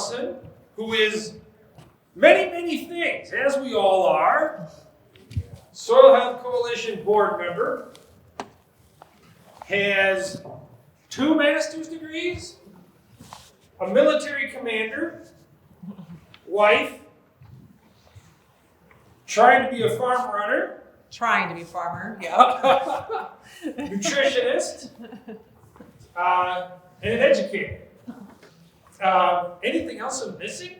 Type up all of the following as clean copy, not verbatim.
Carlson, who is many, many things, as we all are. Soil Health Coalition board member, has 2 master's degrees, a military commander, wife, trying to be a farm runner, Trying to be farmer, yeah. nutritionist, and an educator. Anything else I'm missing?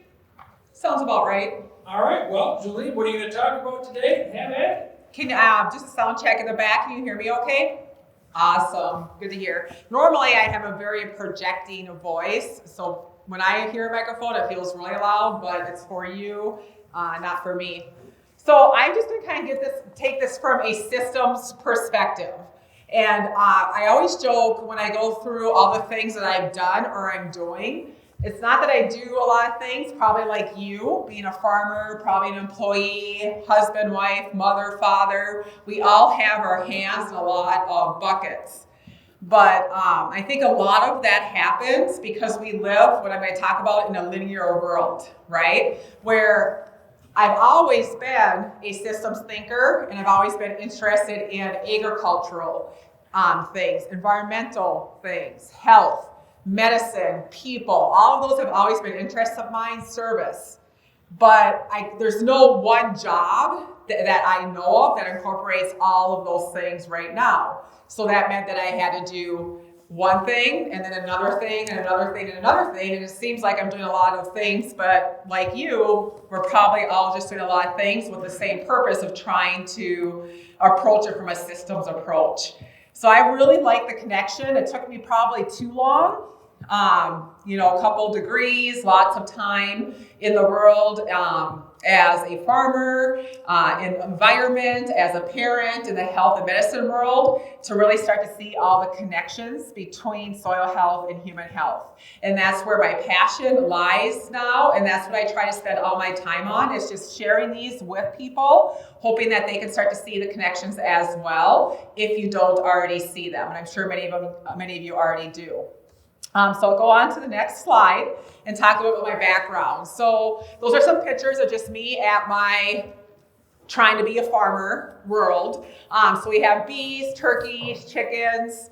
Sounds about right. All right, well, Jolene, what are you going to talk about today? Have at it. Can you, just a sound check in the back, can you hear me okay? Awesome, good to hear. Normally I have a very projecting voice, so when I hear a microphone it feels really loud, but it's for you, not for me. So I'm just gonna kind of take this from a systems perspective. And I always joke when I go through all the things that I've done or I'm doing, it's not that I do a lot of things, probably like you, being a farmer, probably an employee, husband, wife, mother, father. We all have our hands in a lot of buckets. But I think a lot of that happens because we live, what I'm going to talk about, in a linear world, right? Where I've always been a systems thinker, and I've always been interested in agricultural things, environmental things, health, medicine, people. All of those have always been interests of mine, service. But there's no one job that I know of that incorporates all of those things right now. So that meant that I had to do one thing, and then another thing, and another thing, and another thing. And it seems like I'm doing a lot of things, but like you, we're probably all just doing a lot of things with the same purpose of trying to approach it from a systems approach. So I really like the connection. It took me probably too long. A couple degrees, lots of time in the world as a farmer, in environment, as a parent, in the health and medicine world, to really start to see all the connections between soil health and human health. And that's where my passion lies now, and that's what I try to spend all my time on, is just sharing these with people, hoping that they can start to see the connections as well, if you don't already see them. And I'm sure many of you already do. So I'll go on to the next slide and talk a little bit about my background. So those are some pictures of just me at my trying to be a farmer world. So we have bees, turkeys, chickens,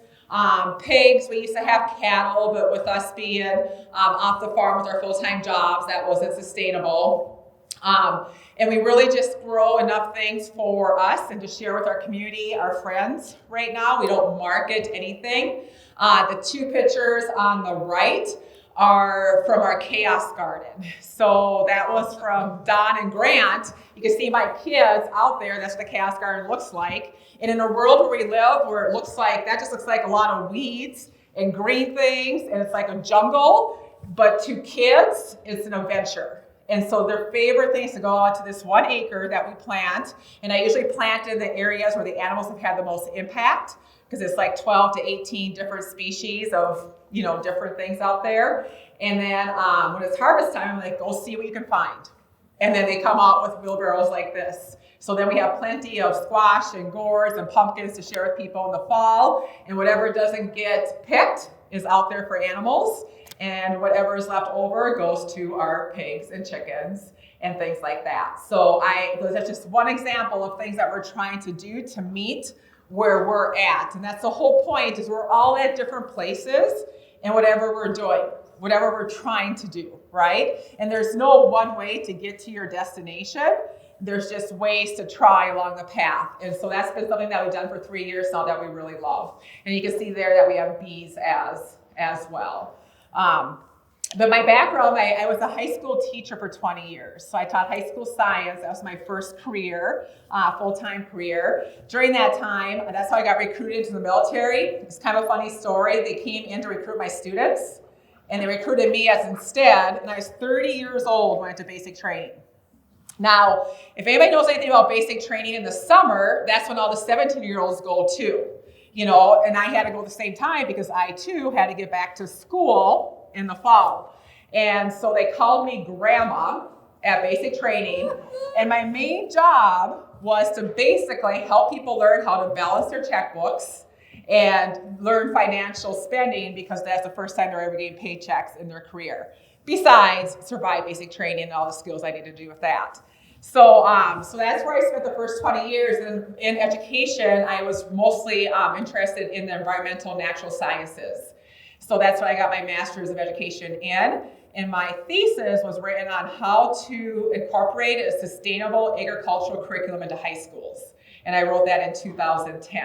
pigs. We used to have cattle, but with us being off the farm with our full-time jobs, that wasn't sustainable. And we really just grow enough things for us and to share with our community, our friends right now. We don't market anything. The 2 pictures on the right are from our chaos garden. So that was from Don and Grant. You can see my kids out there. That's what the chaos garden looks like. And in a world where we live, where it looks like, that just looks like a lot of weeds and green things, and it's like a jungle. But to kids, it's an adventure. And so their favorite thing is to go out to this 1 acre that we plant. And I usually plant in the areas where the animals have had the most impact, because it's like 12 to 18 different species of, different things out there. And then when it's harvest time, I'm like, go see what you can find. And then they come out with wheelbarrows like this. So then we have plenty of squash and gourds and pumpkins to share with people in the fall. And whatever doesn't get picked is out there for animals. And whatever is left over goes to our pigs and chickens and things like that. So that's just one example of things that we're trying to do to meet where we're at. And that's the whole point, is we're all at different places in whatever we're doing, whatever we're trying to do, right? And there's no one way to get to your destination. There's just ways to try along the path. And so that's been something that we've done for 3 years now that we really love. And you can see there that we have bees as well. But my background, I was a high school teacher for 20 years. So I taught high school science. That was my first career, full-time career. During that time, that's how I got recruited into the military. It's kind of a funny story. They came in to recruit my students, and they recruited me as instead. And I was 30 years old when I went to basic training. Now, if anybody knows anything about basic training in the summer, that's when all the 17-year-olds go too. And I had to go at the same time because I too had to get back to school in the fall. And so they called me grandma at basic training. And my main job was to basically help people learn how to balance their checkbooks and learn financial spending, because that's the first time they're ever getting paychecks in their career. besides survive basic training and all the skills I need to do with that. So that's where I spent the first 20 years. And in education, I was mostly interested in the environmental natural sciences. So that's what I got my master's of education in. And my thesis was written on how to incorporate a sustainable agricultural curriculum into high schools. And I wrote that in 2010.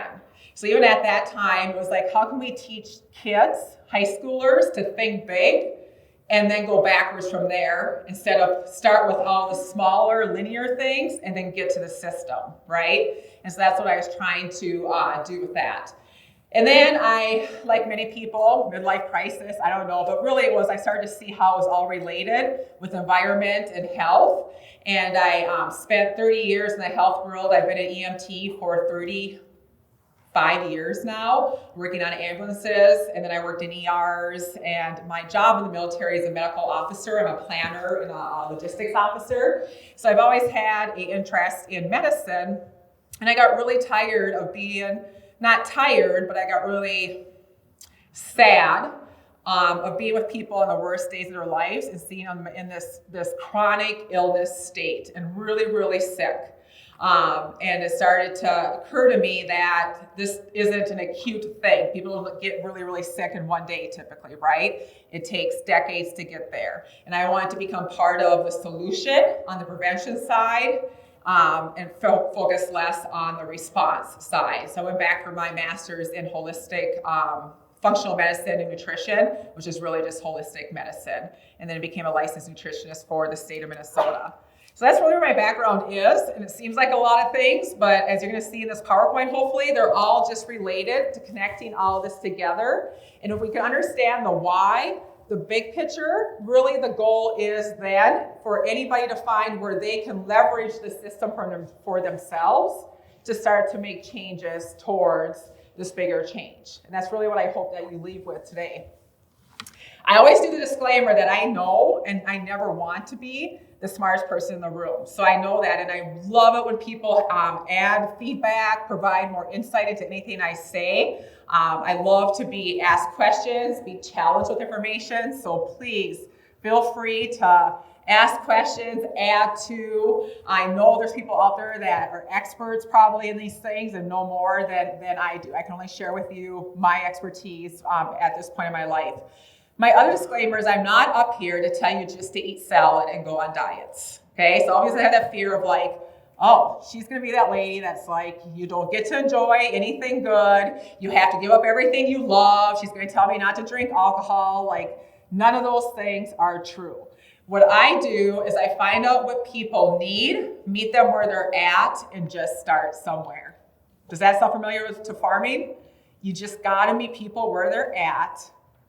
So even at that time, it was like, how can we teach kids, high schoolers, to think big and then go backwards from there instead of start with all the smaller linear things and then get to the system, right? And so that's what I was trying to do with that. And then I, like many people, midlife crisis, I don't know, but really it was, I started to see how it was all related with environment and health. And I spent 30 years in the health world. I've been an EMT for 35 years now, working on ambulances, and then I worked in ERs, and my job in the military is a medical officer. I'm a planner and a logistics officer. So I've always had an interest in medicine, and I got really tired of being, not tired, but I got really sad of being with people in the worst days of their lives and seeing them in this chronic illness state and really, really sick. And it started to occur to me that this isn't an acute thing. People get really, really sick in one day typically, right? It takes decades to get there. And I wanted to become part of the solution on the prevention side and focus less on the response side. So I went back for my master's in holistic functional medicine and nutrition, which is really just holistic medicine. And then I became a licensed nutritionist for the state of Minnesota. So that's really where my background is, and it seems like a lot of things, but as you're going to see in this PowerPoint, hopefully, they're all just related to connecting all of this together. And if we can understand the why, the big picture, really the goal is then for anybody to find where they can leverage the system for themselves to start to make changes towards this bigger change. And that's really what I hope that you leave with today. I always do the disclaimer that I know and I never want to be the smartest person in the room. So I know that, and I love it when people add feedback, provide more insight into anything I say. I love to be asked questions, be challenged with information. So please feel free to ask questions, add to. I know there's people out there that are experts probably in these things and know more than I do. I can only share with you my expertise at this point in my life. My other disclaimer is I'm not up here to tell you just to eat salad and go on diets, okay? So obviously I have that fear of like, oh, she's gonna be that lady that's like, you don't get to enjoy anything good. You have to give up everything you love. She's gonna tell me not to drink alcohol. Like, none of those things are true. What I do is I find out what people need, meet them where they're at, and just start somewhere. Does that sound familiar to farming? You just gotta meet people where they're at,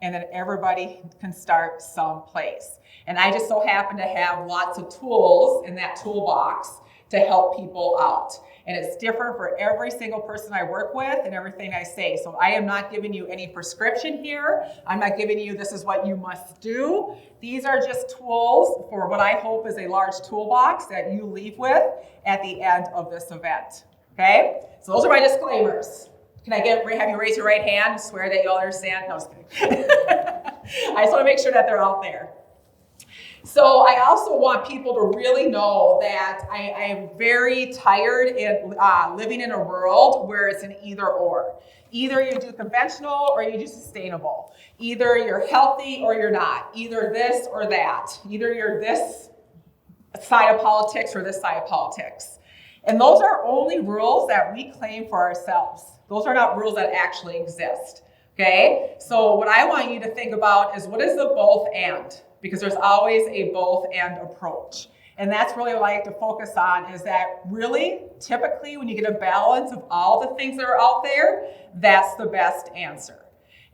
and then everybody can start someplace. And I just so happen to have lots of tools in that toolbox to help people out. And it's different for every single person I work with and everything I say. So I am not giving you any prescription here. I'm not giving you this is what you must do. These are just tools for what I hope is a large toolbox that you leave with at the end of this event. Okay? So those are my disclaimers. Can I have you raise your right hand and swear that you all understand? No, I'm just kidding. I just want to make sure that they're out there. So I also want people to really know that I am very tired in living in a world where it's an either or. Either you do conventional or you do sustainable. Either you're healthy or you're not. Either this or that. Either you're this side of politics or this side of politics. And those are only rules that we claim for ourselves. Those are not rules that actually exist, okay? So what I want you to think about is what is the both and? Because there's always a both and approach. And that's really what I like to focus on is that really, typically, when you get a balance of all the things that are out there, that's the best answer.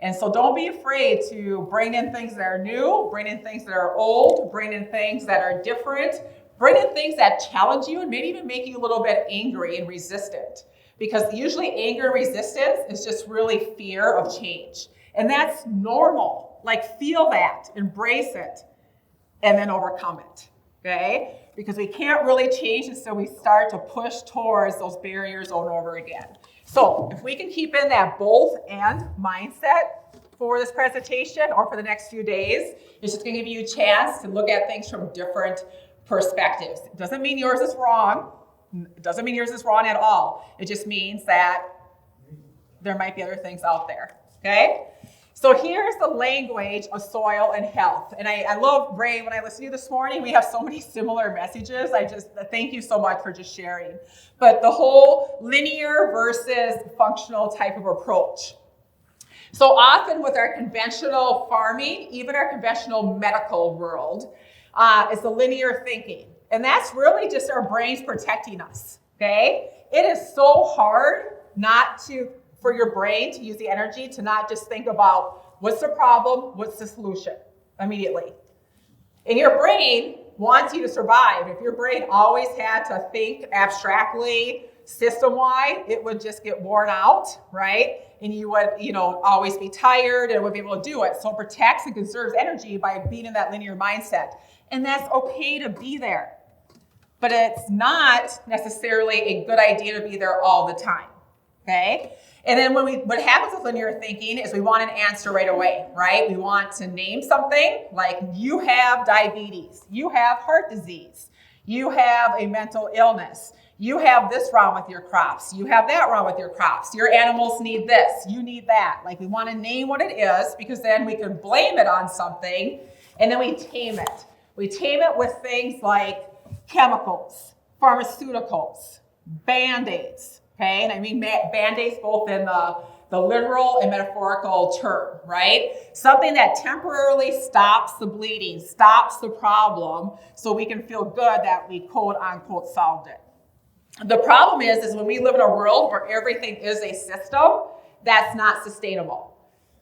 And so don't be afraid to bring in things that are new, bring in things that are old, bring in things that are different, bring in things that challenge you and maybe even make you a little bit angry and resistant. Because usually anger and resistance is just really fear of change. And that's normal. Like, feel that, embrace it, and then overcome it, okay? Because we can't really change until we start to push towards those barriers over and over again. So if we can keep in that both and mindset, for this presentation or for the next few days. It's just going to give you a chance to look at things from different perspectives. It doesn't mean yours is wrong. It doesn't mean yours is wrong at all. It just means that there might be other things out there, okay? So here's the language of soil and health. And I love, Ray, when I listened to you this morning, we have so many similar messages. I just thank you so much for just sharing. But the whole linear versus functional type of approach. So often with our conventional farming, even our conventional medical world, is the linear thinking. And that's really just our brains protecting us, okay? It is so hard for your brain to use the energy to not just think about what's the problem, what's the solution immediately. And your brain wants you to survive. If your brain always had to think abstractly, system-wide, it would just get worn out, right? And you would, always be tired and wouldn't be able to do it. So it protects and conserves energy by being in that linear mindset. And that's okay to be there. But it's not necessarily a good idea to be there all the time, okay? And then what happens with linear thinking is we want an answer right away, right? We want to name something like you have diabetes, you have heart disease, you have a mental illness, you have this wrong with your crops, you have that wrong with your crops, your animals need this, you need that. Like we want to name what it is because then we can blame it on something and then we tame it. We tame it with things like chemicals, pharmaceuticals, Band-Aids. Okay, and I mean Band-Aids both in the literal and metaphorical term, right? Something that temporarily stops the bleeding, stops the problem, so we can feel good that we quote unquote solved it. The problem is when we live in a world where everything is a system, that's not sustainable.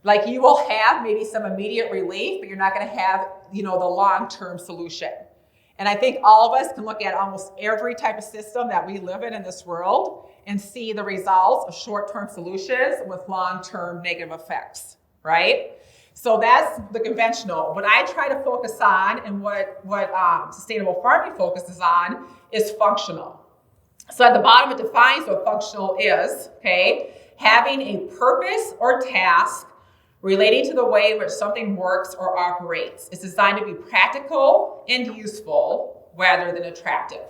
Like you will have maybe some immediate relief, but you're not going to have, the long-term solution. And I think all of us can look at almost every type of system that we live in this world and see the results of short-term solutions with long-term negative effects, right? So that's the conventional. What I try to focus on and what sustainable farming focuses on is functional. So at the bottom, it defines what functional is, okay? Having a purpose or task relating to the way in which something works or operates. It's designed to be practical and useful rather than attractive.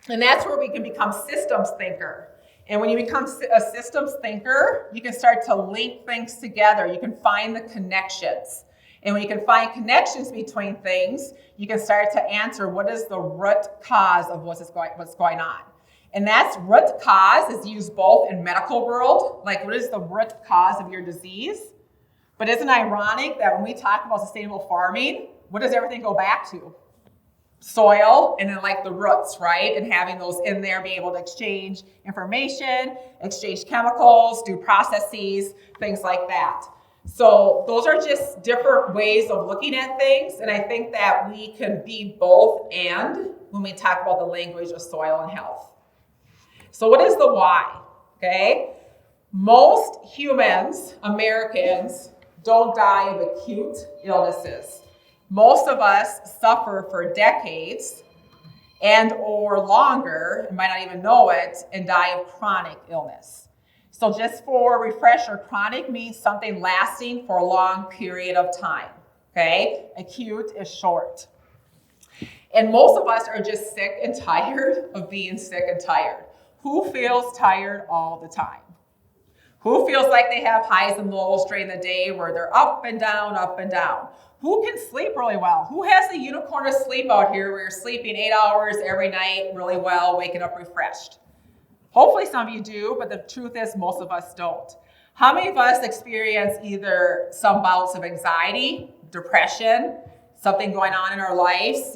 And that's where we can become systems thinker. And when you become a systems thinker, you can start to link things together. You can find the connections. And when you can find connections between things, you can start to answer what is the root cause of what's going on. And that's root cause is used both in medical world, like what is the root cause of your disease? But isn't it ironic that when we talk about sustainable farming, what does everything go back to? Soil and then like the roots, right? And having those in there, being able to exchange information, exchange chemicals, do processes, things like that. So those are just different ways of looking at things. And I think that we can be both and when we talk about the language of soil and health. So what is the why? Okay? Most humans, Americans, don't die of acute illnesses. Most of us suffer for decades and or longer, and might not even know it, and die of chronic illness. So just for refresher, chronic means something lasting for a long period of time. Okay? Acute is short. And most of us are just sick and tired of being sick and tired. Who feels tired all the time? Who feels like they have highs and lows during the day where they're up and down, up and down? Who can sleep really well? Who has the unicorn of sleep out here where you're sleeping 8 hours every night really well, waking up refreshed? Hopefully some of you do, but the truth is most of us don't. How many of us experience either some bouts of anxiety, depression, something going on in our lives,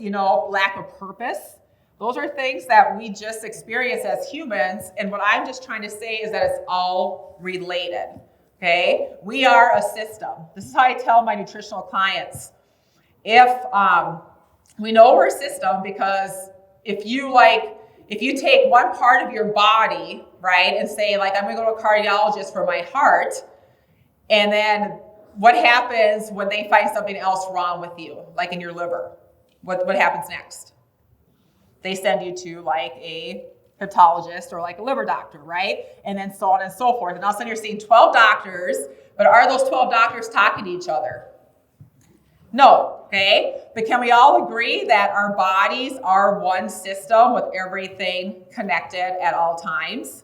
lack of purpose? Those are things that we just experience as humans, and what I'm just trying to say is that it's all related, okay? We are a system. This is how I tell my nutritional clients. If we know we're a system because if you take one part of your body, right, and say, like, I'm going to go to a cardiologist for my heart, and then what happens when they find something else wrong with you, like in your liver? What happens next? They send you to like a hepatologist or like a liver doctor, right? And then so on and so forth. And all of a sudden you're seeing 12 doctors But are those 12 doctors talking to each other? No, okay? But can we all agree that our bodies are one system with everything connected at all times?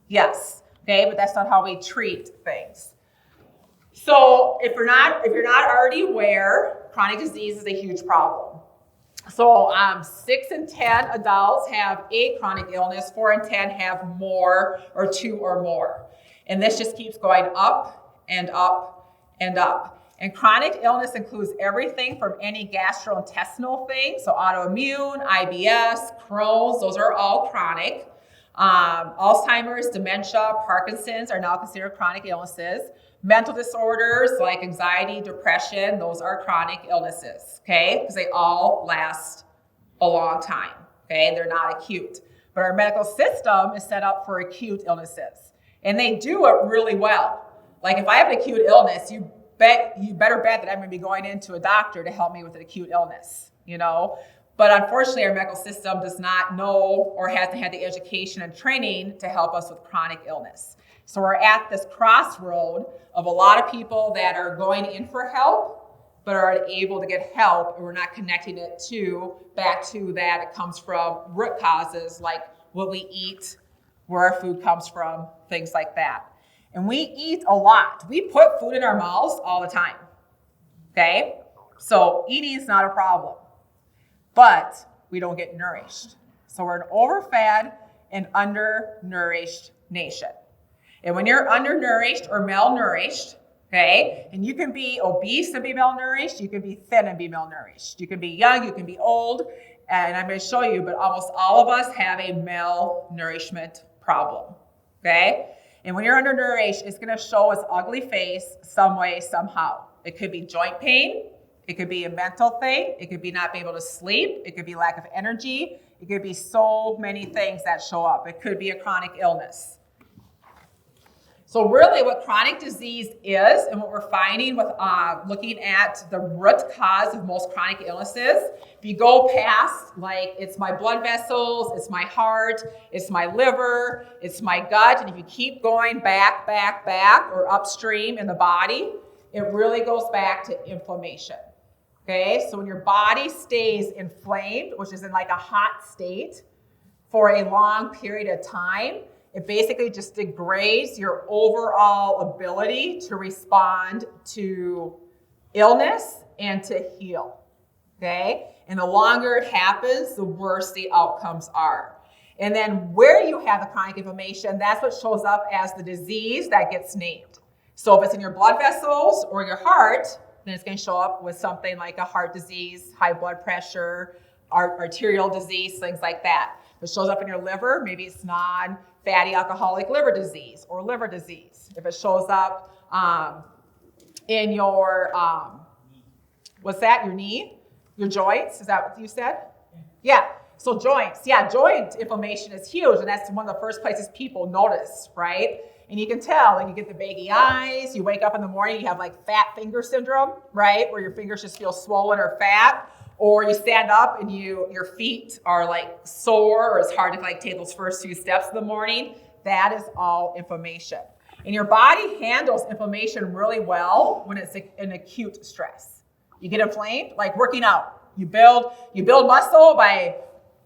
Yes, okay, but that's not how we treat things. So if you're not already aware, chronic disease is a huge problem. So 6 in 10 adults have a chronic illness, 4 in 10 have more or 2 or more. And this just keeps going up and up and up. And chronic illness includes everything from any gastrointestinal thing, so autoimmune, IBS, Crohn's, those are all chronic. Alzheimer's, dementia, Parkinson's are now considered chronic illnesses. Mental disorders like anxiety, depression, those are chronic illnesses, okay? Because they all last a long time, okay? They're not acute. But our medical system is set up for acute illnesses. And they do it really well. Like if I have an acute illness, you better bet that I'm going to be going into a doctor to help me with an acute illness, you know? But unfortunately, our medical system does not know or hasn't had the education and training to help us with chronic illness. So we're at this crossroad of a lot of people that are going in for help, but are unable to get help, and we're not connecting it back to that. It comes from root causes like what we eat, where our food comes from, things like that. And we eat a lot. We put food in our mouths all the time, okay? So eating is not a problem, but we don't get nourished. So we're an overfed and undernourished nation. And when you're undernourished or malnourished, okay, and you can be obese and be malnourished, you can be thin and be malnourished. You can be young, you can be old, and I'm going to show you, but almost all of us have a malnourishment problem, okay? And when you're undernourished, it's going to show its ugly face some way, somehow. It could be joint pain. It could be a mental thing. It could be not being able to sleep. It could be lack of energy. It could be so many things that show up. It could be a chronic illness. So really what chronic disease is, and what we're finding with looking at the root cause of most chronic illnesses, if you go past, like, it's my blood vessels, it's my heart, it's my liver, it's my gut, and if you keep going back, or upstream in the body, it really goes back to inflammation. Okay, so when your body stays inflamed, which is in like a hot state for a long period of time, it basically just degrades your overall ability to respond to illness and to heal, okay? And the longer it happens, the worse the outcomes are. And then where you have the chronic inflammation, that's what shows up as the disease that gets named. So if it's in your blood vessels or your heart, then it's going to show up with something like a heart disease, high blood pressure, arterial disease, things like that. If it shows up in your liver, maybe it's non-fatty alcoholic liver disease or liver disease. If it shows up in your, what's that, your knee, your joints, is that what you said? Yeah, so joints. Yeah, joint inflammation is huge, and that's one of the first places people notice, right? And you can tell, like you get the baggy eyes, you wake up in the morning, you have like fat finger syndrome, right? Where your fingers just feel swollen or fat. Or you stand up and your feet are like sore, or it's hard to like take those first few steps in the morning. That is all inflammation. And your body handles inflammation really well when it's an acute stress. You get inflamed, like working out. You build muscle by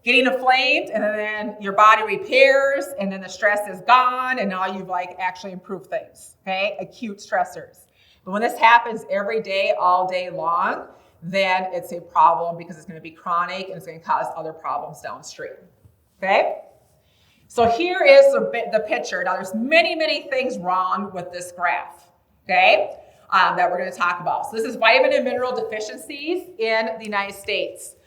getting inflamed, and then your body repairs, and then the stress is gone, and now you've like actually improved things, okay? Acute stressors. But when this happens every day, all day long, then it's a problem because it's going to be chronic and it's going to cause other problems downstream, okay? So here is the picture. Now there's many things wrong with this graph, okay, that we're going to talk about. So this is vitamin and mineral deficiencies in the United States.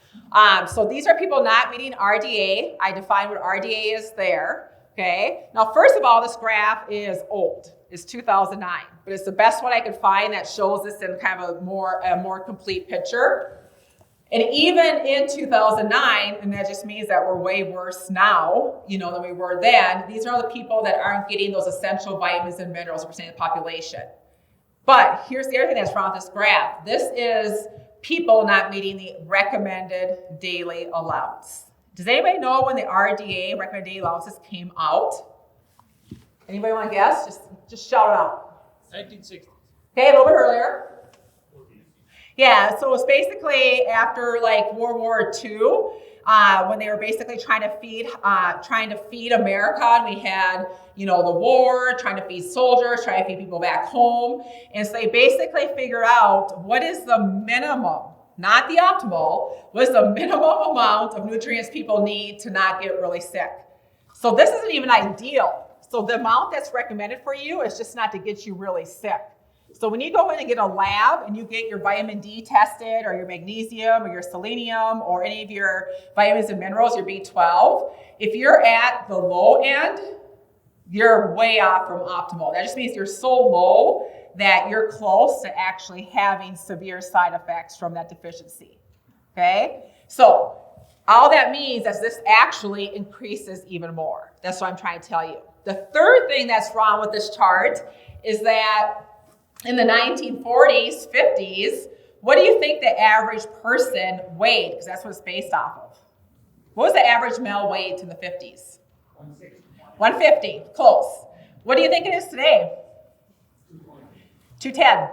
So these are people not meeting RDA. I define what RDA is there, okay? Now first of all, this graph is old. It's 2009, but it's the best one I could find that shows this in kind of a more complete picture. And even in 2009, and that just means that we're way worse now, than we were then, these are the people that aren't getting those essential vitamins and minerals as a percent of the population. But here's the other thing that's wrong with this graph. This is people not meeting the recommended daily allowance. Does anybody know when the RDA, recommended daily allowances, came out? Anybody want to guess? Just shout it out. 1960s. Okay, a little bit earlier. Yeah, so it was basically after like World War II, when they were basically trying to feed America, and we had, the war, trying to feed soldiers, trying to feed people back home, and so they basically figured out what is the minimum, not the optimal, what is the minimum amount of nutrients people need to not get really sick. So this isn't even ideal. So the amount that's recommended for you is just not to get you really sick. So when you go in and get a lab and you get your vitamin D tested, or your magnesium, or your selenium, or any of your vitamins and minerals, your B12, if you're at the low end, you're way off from optimal. That just means you're so low that you're close to actually having severe side effects from that deficiency. Okay? So all that means is this actually increases even more. That's what I'm trying to tell you. The third thing that's wrong with this chart is that in the 1940s, 50s, what do you think the average person weighed? Because that's what it's based off of. What was the average male weight in the 50s? 150, close. What do you think it is today? 210.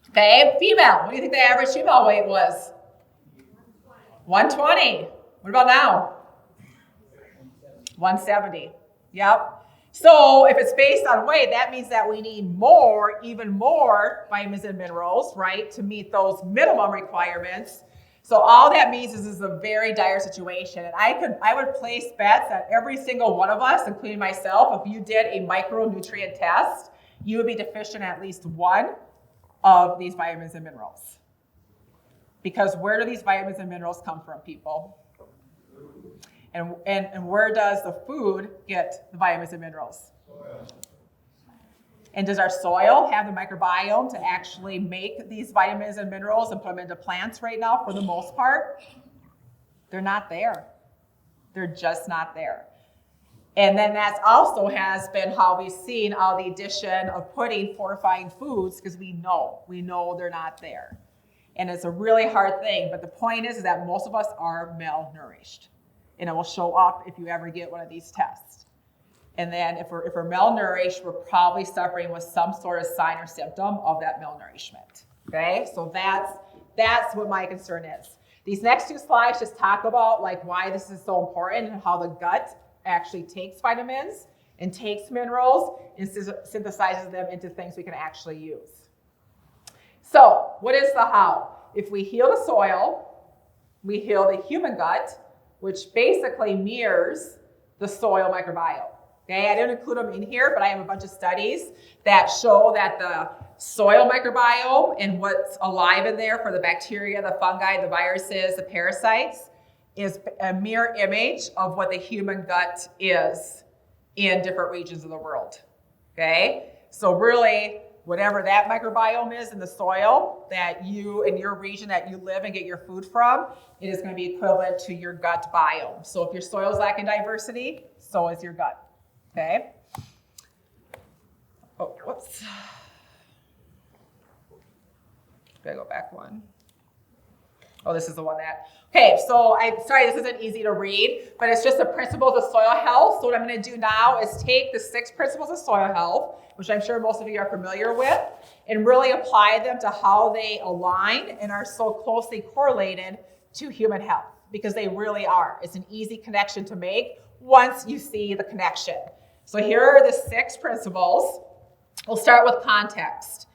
Okay, female. What do you think the average female weight was? 120. What about now? 170. Yep. So if it's based on weight, that means that we need more, even more vitamins and minerals, right, to meet those minimum requirements. So all that means is this is a very dire situation. And I would place bets that every single one of us, including myself, if you did a micronutrient test, you would be deficient at least one of these vitamins and minerals. Because where do these vitamins and minerals come from, people? And where does the food get the vitamins and minerals? Soil. And does our soil have the microbiome to actually make these vitamins and minerals and put them into plants right now? For the most part, they're not there. They're just not there. And then that also has been how we've seen all the addition of putting fortifying foods, because we know they're not there. And it's a really hard thing, but the point is that most of us are malnourished. And it will show up if you ever get one of these tests. And then if we're malnourished, we're probably suffering with some sort of sign or symptom of that malnourishment. Okay, so that's what my concern is. These next two slides just talk about like why this is so important and how the gut actually takes vitamins and takes minerals and synthesizes them into things we can actually use. So what is the how? If we heal the soil, we heal the human gut, which basically mirrors the soil microbiome. Okay, I didn't include them in here, but I have a bunch of studies that show that the soil microbiome and what's alive in there for the bacteria, the fungi, the viruses, the parasites is a mirror image of what the human gut is in different regions of the world. Okay, so really, whatever that microbiome is in the soil that you, in your region that you live and get your food from, it is going to be equivalent to your gut biome. So if your soil is lacking diversity, so is your gut. Okay? Oh, whoops. Gotta go back one. Oh, this is the one that, okay, so sorry, this isn't easy to read, but it's just the principles of soil health. So what I'm going to do now is take the 6 principles of soil health, which I'm sure most of you are familiar with, and really apply them to how they align and are so closely correlated to human health, because they really are. It's an easy connection to make once you see the connection. So here are the 6 principles. We'll start with context.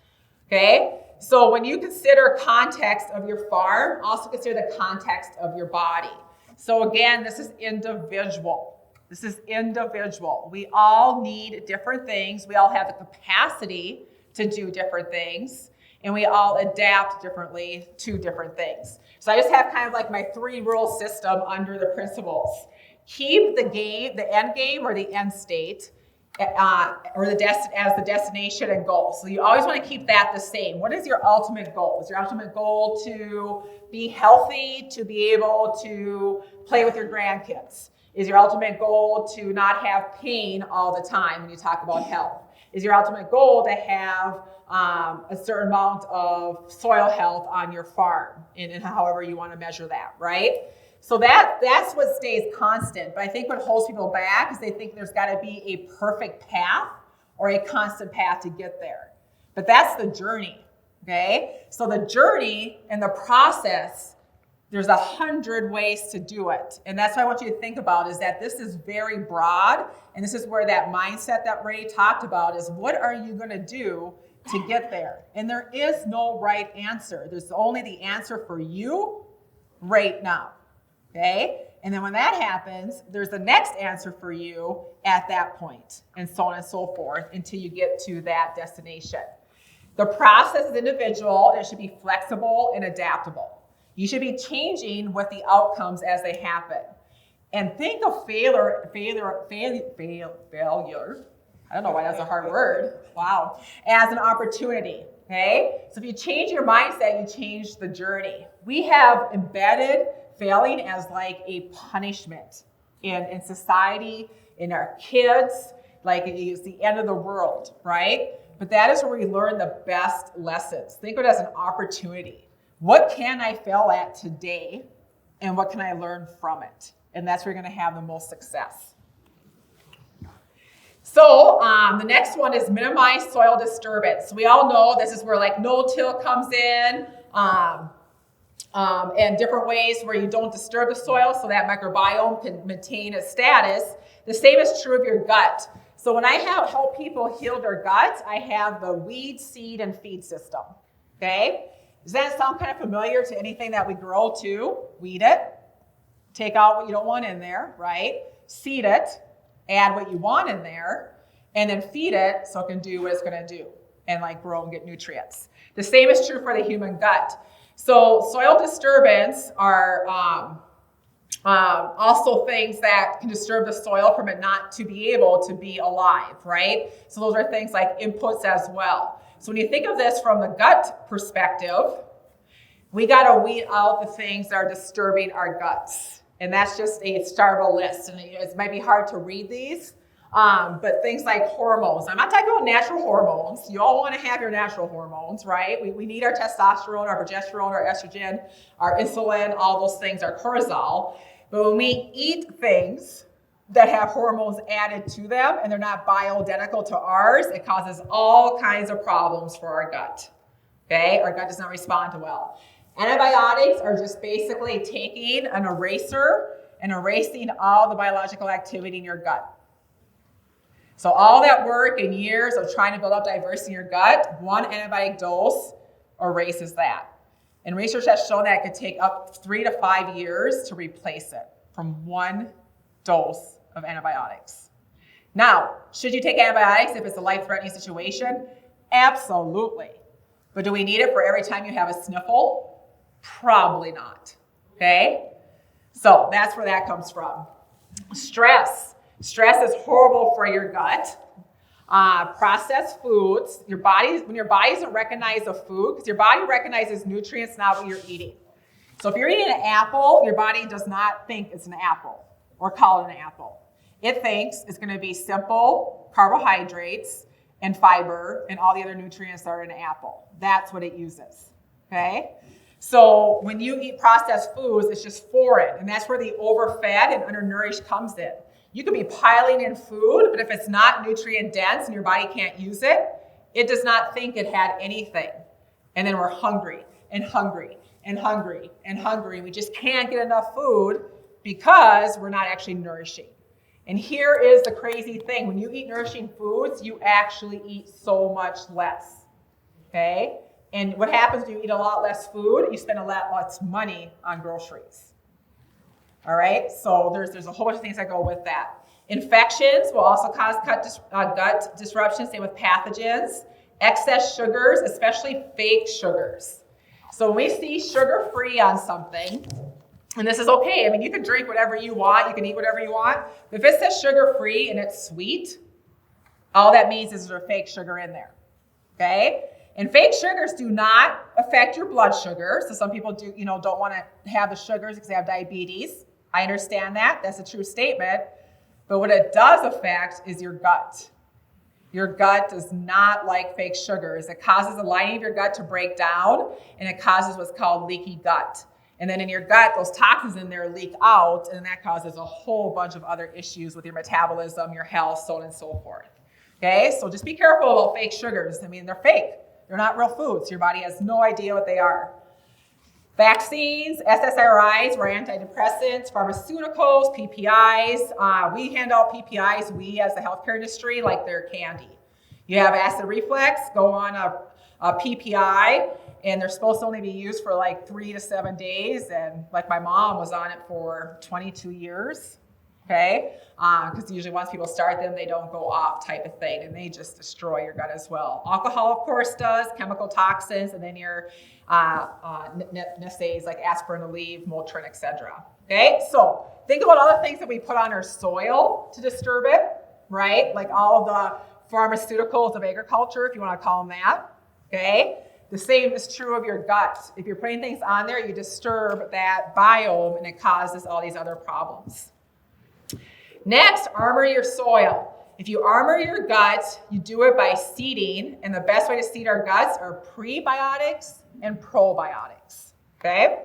Okay? So when you consider context of your farm, also consider the context of your body. So again, this is individual. This is individual. We all need different things. We all have the capacity to do different things, and we all adapt differently to different things. So I just have kind of like my 3-rule system under the principles. Keep the end game or the end state or as the destination and goal. So you always want to keep that the same. What is your ultimate goal? Is your ultimate goal to be healthy, to be able to play with your grandkids? Is your ultimate goal to not have pain all the time when you talk about health? Is your ultimate goal to have a certain amount of soil health on your farm, and however you want to measure that, right? So that's what stays constant. But I think what holds people back is they think there's got to be a perfect path or a constant path to get there. But that's the journey, okay? So the journey and the process, there's 100 ways to do it. And that's what I want you to think about, is that this is very broad. And this is where that mindset that Ray talked about is, what are you going to do to get there? And there is no right answer. There's only the answer for you right now, okay? And then when that happens, there's the next answer for you at that point, and so on and so forth, until you get to that destination. The process is individual, and it should be flexible and adaptable. You should be changing with the outcomes as they happen. And think of failure, I don't know why that's a hard word, wow, as an opportunity, okay? So if you change your mindset, you change the journey. We have embedded failing as like a punishment in society, in our kids, like it's the end of the world, right? But that is where we learn the best lessons. Think of it as an opportunity. What can I fail at today, and what can I learn from it? And that's where you're going to have the most success. So the next one is minimize soil disturbance. We all know this is where like no-till comes in, and different ways where you don't disturb the soil so that microbiome can maintain its status. The same is true of your gut. So when I help people heal their gut, I have the weed, seed, and feed system, okay? Does that sound kind of familiar to anything that we grow too? Weed it, take out what you don't want in there, right? Seed it, add what you want in there, and then feed it so it can do what it's going to do and like grow and get nutrients. The same is true for the human gut. So soil disturbance are also things that can disturb the soil from it not to be able to be alive, right? So those are things like inputs as well. So when you think of this from the gut perspective, we got to weed out the things that are disturbing our guts. And that's just a start of a list. And it might be hard to read these, but things like hormones. I'm not talking about natural hormones. You all want to have your natural hormones, right? We need our testosterone, our progesterone, our estrogen, our insulin, all those things, our cortisol. But when we eat things that have hormones added to them and they're not bioidentical to ours, it causes all kinds of problems for our gut, okay? Our gut does not respond well. Antibiotics are just basically taking an eraser and erasing all the biological activity in your gut. So all that work and years of trying to build up diversity in your gut, one antibiotic dose erases that. And research has shown that it could take up 3 to 5 years to replace it from one dose of antibiotics. Now, should you take antibiotics if it's a life-threatening situation? Absolutely. But do we need it for every time you have a sniffle? Probably not, okay? So that's where that comes from. Stress. Stress is horrible for your gut. Processed foods, when your body doesn't recognize a food, because your body recognizes nutrients, not what you're eating. So if you're eating an apple, your body does not think it's an apple or call it an apple. It thinks it's going to be simple carbohydrates and fiber and all the other nutrients that are in an apple. That's what it uses, okay? So when you eat processed foods, it's just foreign, and that's where the overfed and undernourished comes in. You could be piling in food, but if it's not nutrient dense and your body can't use it, it does not think it had anything. And then we're hungry and hungry and hungry and hungry. We just can't get enough food because we're not actually nourishing. And here is the crazy thing. When you eat nourishing foods, you actually eat so much less, okay? And what happens when you eat a lot less food? You spend a lot less money on groceries. All right, so there's a whole bunch of things that go with that. Infections will also cause gut disruptions, same with pathogens. Excess sugars, especially fake sugars. So when we see sugar-free on something, and this is okay. I mean, you can drink whatever you want. You can eat whatever you want. But if it says sugar-free and it's sweet, all that means is there's a fake sugar in there, okay? And fake sugars do not affect your blood sugar. So some people don't want to have the sugars because they have diabetes. I understand that. That's a true statement. But what it does affect is your gut. Your gut does not like fake sugars. It causes the lining of your gut to break down, and it causes what's called leaky gut. And then in your gut, those toxins in there leak out, and that causes a whole bunch of other issues with your metabolism, your health, so on and so forth. Okay, so just be careful about fake sugars. I mean, they're fake. They're not real foods. Your body has no idea what they are. Vaccines, SSRIs, or antidepressants, pharmaceuticals, PPIs. We hand out PPIs, we as the healthcare industry, like they're candy. You have acid reflux, go on a PPI, and they're supposed to only be used for like 3 to 7 days. And like my mom was on it for 22 years. Okay, because usually once people start them, they don't go off type of thing, and they just destroy your gut as well. Alcohol, of course, does, chemical toxins, and then your NSAIDs like aspirin, Aleve, Motrin, etc. Okay, so think about all the things that we put on our soil to disturb it, right? Like all of the pharmaceuticals of agriculture, if you want to call them that. Okay, the same is true of your gut. If you're putting things on there, you disturb that biome, and it causes all these other problems. Next, armor your soil. If you armor your gut, you do it by seeding, and the best way to seed our guts are prebiotics and probiotics, okay?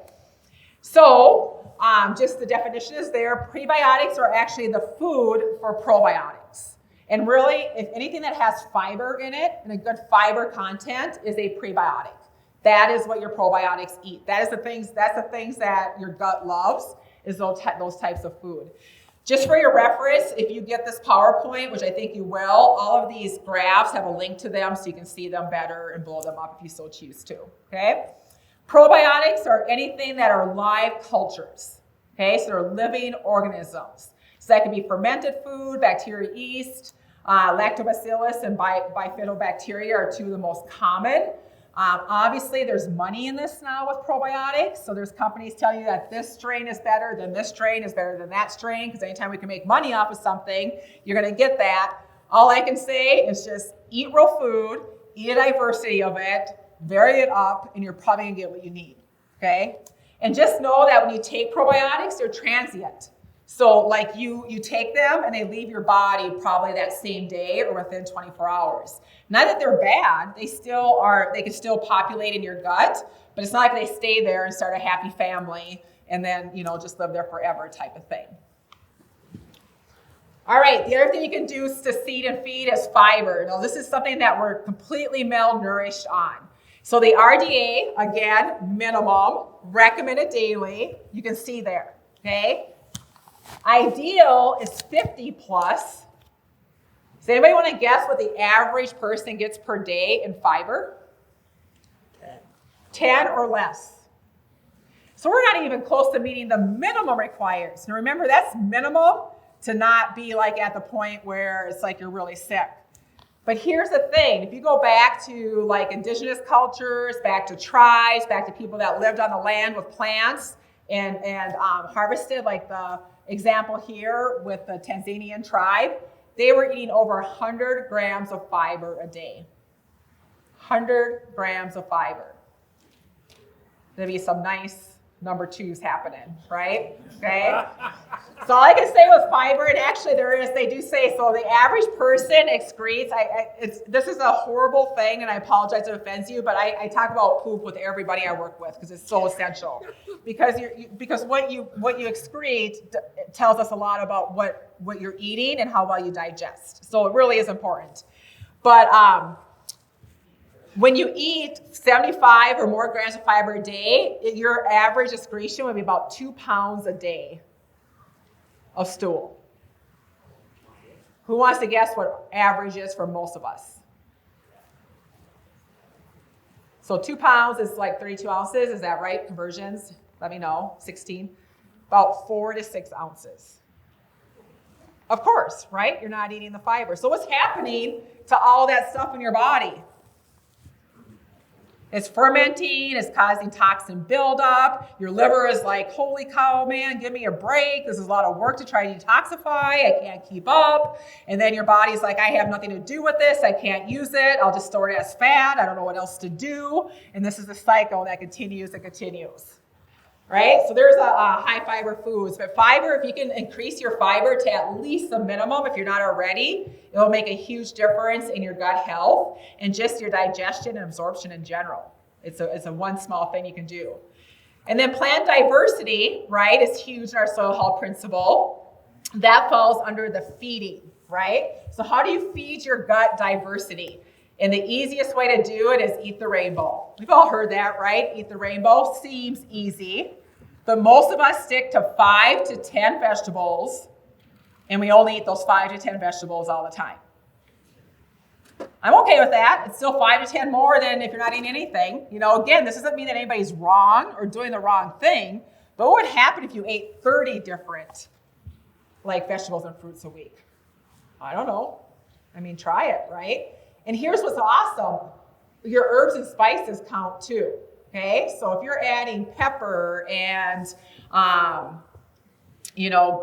So, just the definition is there. Prebiotics are actually the food for probiotics. And really, if anything that has fiber in it, and a good fiber content, is a prebiotic. That is what your probiotics eat. That's the things that your gut loves, is those types of food. Just for your reference, if you get this PowerPoint, which I think you will, all of these graphs have a link to them so you can see them better and blow them up if you so choose to, okay? Probiotics are anything that are live cultures, okay? So they're living organisms. So that can be fermented food, bacteria, yeast, lactobacillus, and bifidobacteria are two of the most common. Obviously, there's money in this now with probiotics. So there's companies telling you that this strain is better than this strain is better than that strain, because anytime we can make money off of something, you're going to get that. All I can say is just eat real food, eat a diversity of it, vary it up, and you're probably going to get what you need, okay? And just know that when you take probiotics, they're transient. So like you take them and they leave your body probably that same day or within 24 hours. Not that they're bad, they can still populate in your gut, but it's not like they stay there and start a happy family and then, just live there forever type of thing. All right, the other thing you can do to seed and feed is fiber. Now this is something that we're completely malnourished on. So the RDA, again, minimum, recommended daily, you can see there, okay? Ideal is 50 plus. Does anybody want to guess what the average person gets per day in fiber? 10 or less. So we're not even close to meeting the minimum required. Now remember, that's minimum to not be like at the point where it's like you're really sick. But here's the thing, if you go back to like indigenous cultures, back to tribes, back to people that lived on the land with plants and harvested, like the example here with the Tanzanian tribe, they were eating over 100 grams of fiber a day. 100 grams of fiber. There'll be some nice number twos happening, right? Okay. So all I can say with fiber, and actually they do say, so the average person excretes, this is a horrible thing, and I apologize if it offends you, but I talk about poop with everybody I work with because it's so essential. Because what you excrete tells us a lot about what you're eating and how well you digest. So it really is important. But when you eat 75 or more grams of fiber a day, your average excretion would be about 2 pounds a day of stool. Who wants to guess what average is for most of us? So 2 pounds is like 32 ounces. Is that right? Conversions? Let me know. 16. About 4 to 6 ounces. Of course, right? You're not eating the fiber. So what's happening to all that stuff in your body? It's fermenting, it's causing toxin buildup. Your liver is like, holy cow, man, give me a break. This is a lot of work to try to detoxify. I can't keep up. And then your body's like, I have nothing to do with this. I can't use it. I'll just store it as fat. I don't know what else to do. And this is the cycle that continues and continues. Right? So there's a high fiber foods. But fiber, if you can increase your fiber to at least the minimum, if you're not already, it'll make a huge difference in your gut health and just your digestion and absorption in general. It's a one small thing you can do. And then plant diversity, right, is huge in our soil health principle. That falls under the feeding. right? So how do you feed your gut diversity? And the easiest way to do it is eat the rainbow. We've all heard that, right? Eat the rainbow seems easy, but most of us stick to 5 to 10 vegetables, and we only eat those 5 to 10 vegetables all the time. I'm okay with that. It's still 5 to 10 more than if you're not eating anything. Again, this doesn't mean that anybody's wrong or doing the wrong thing, but what would happen if you ate 30 different vegetables and fruits a week? I don't know. Try it, right? And here's what's awesome. Your herbs and spices count too, okay? So if you're adding pepper and,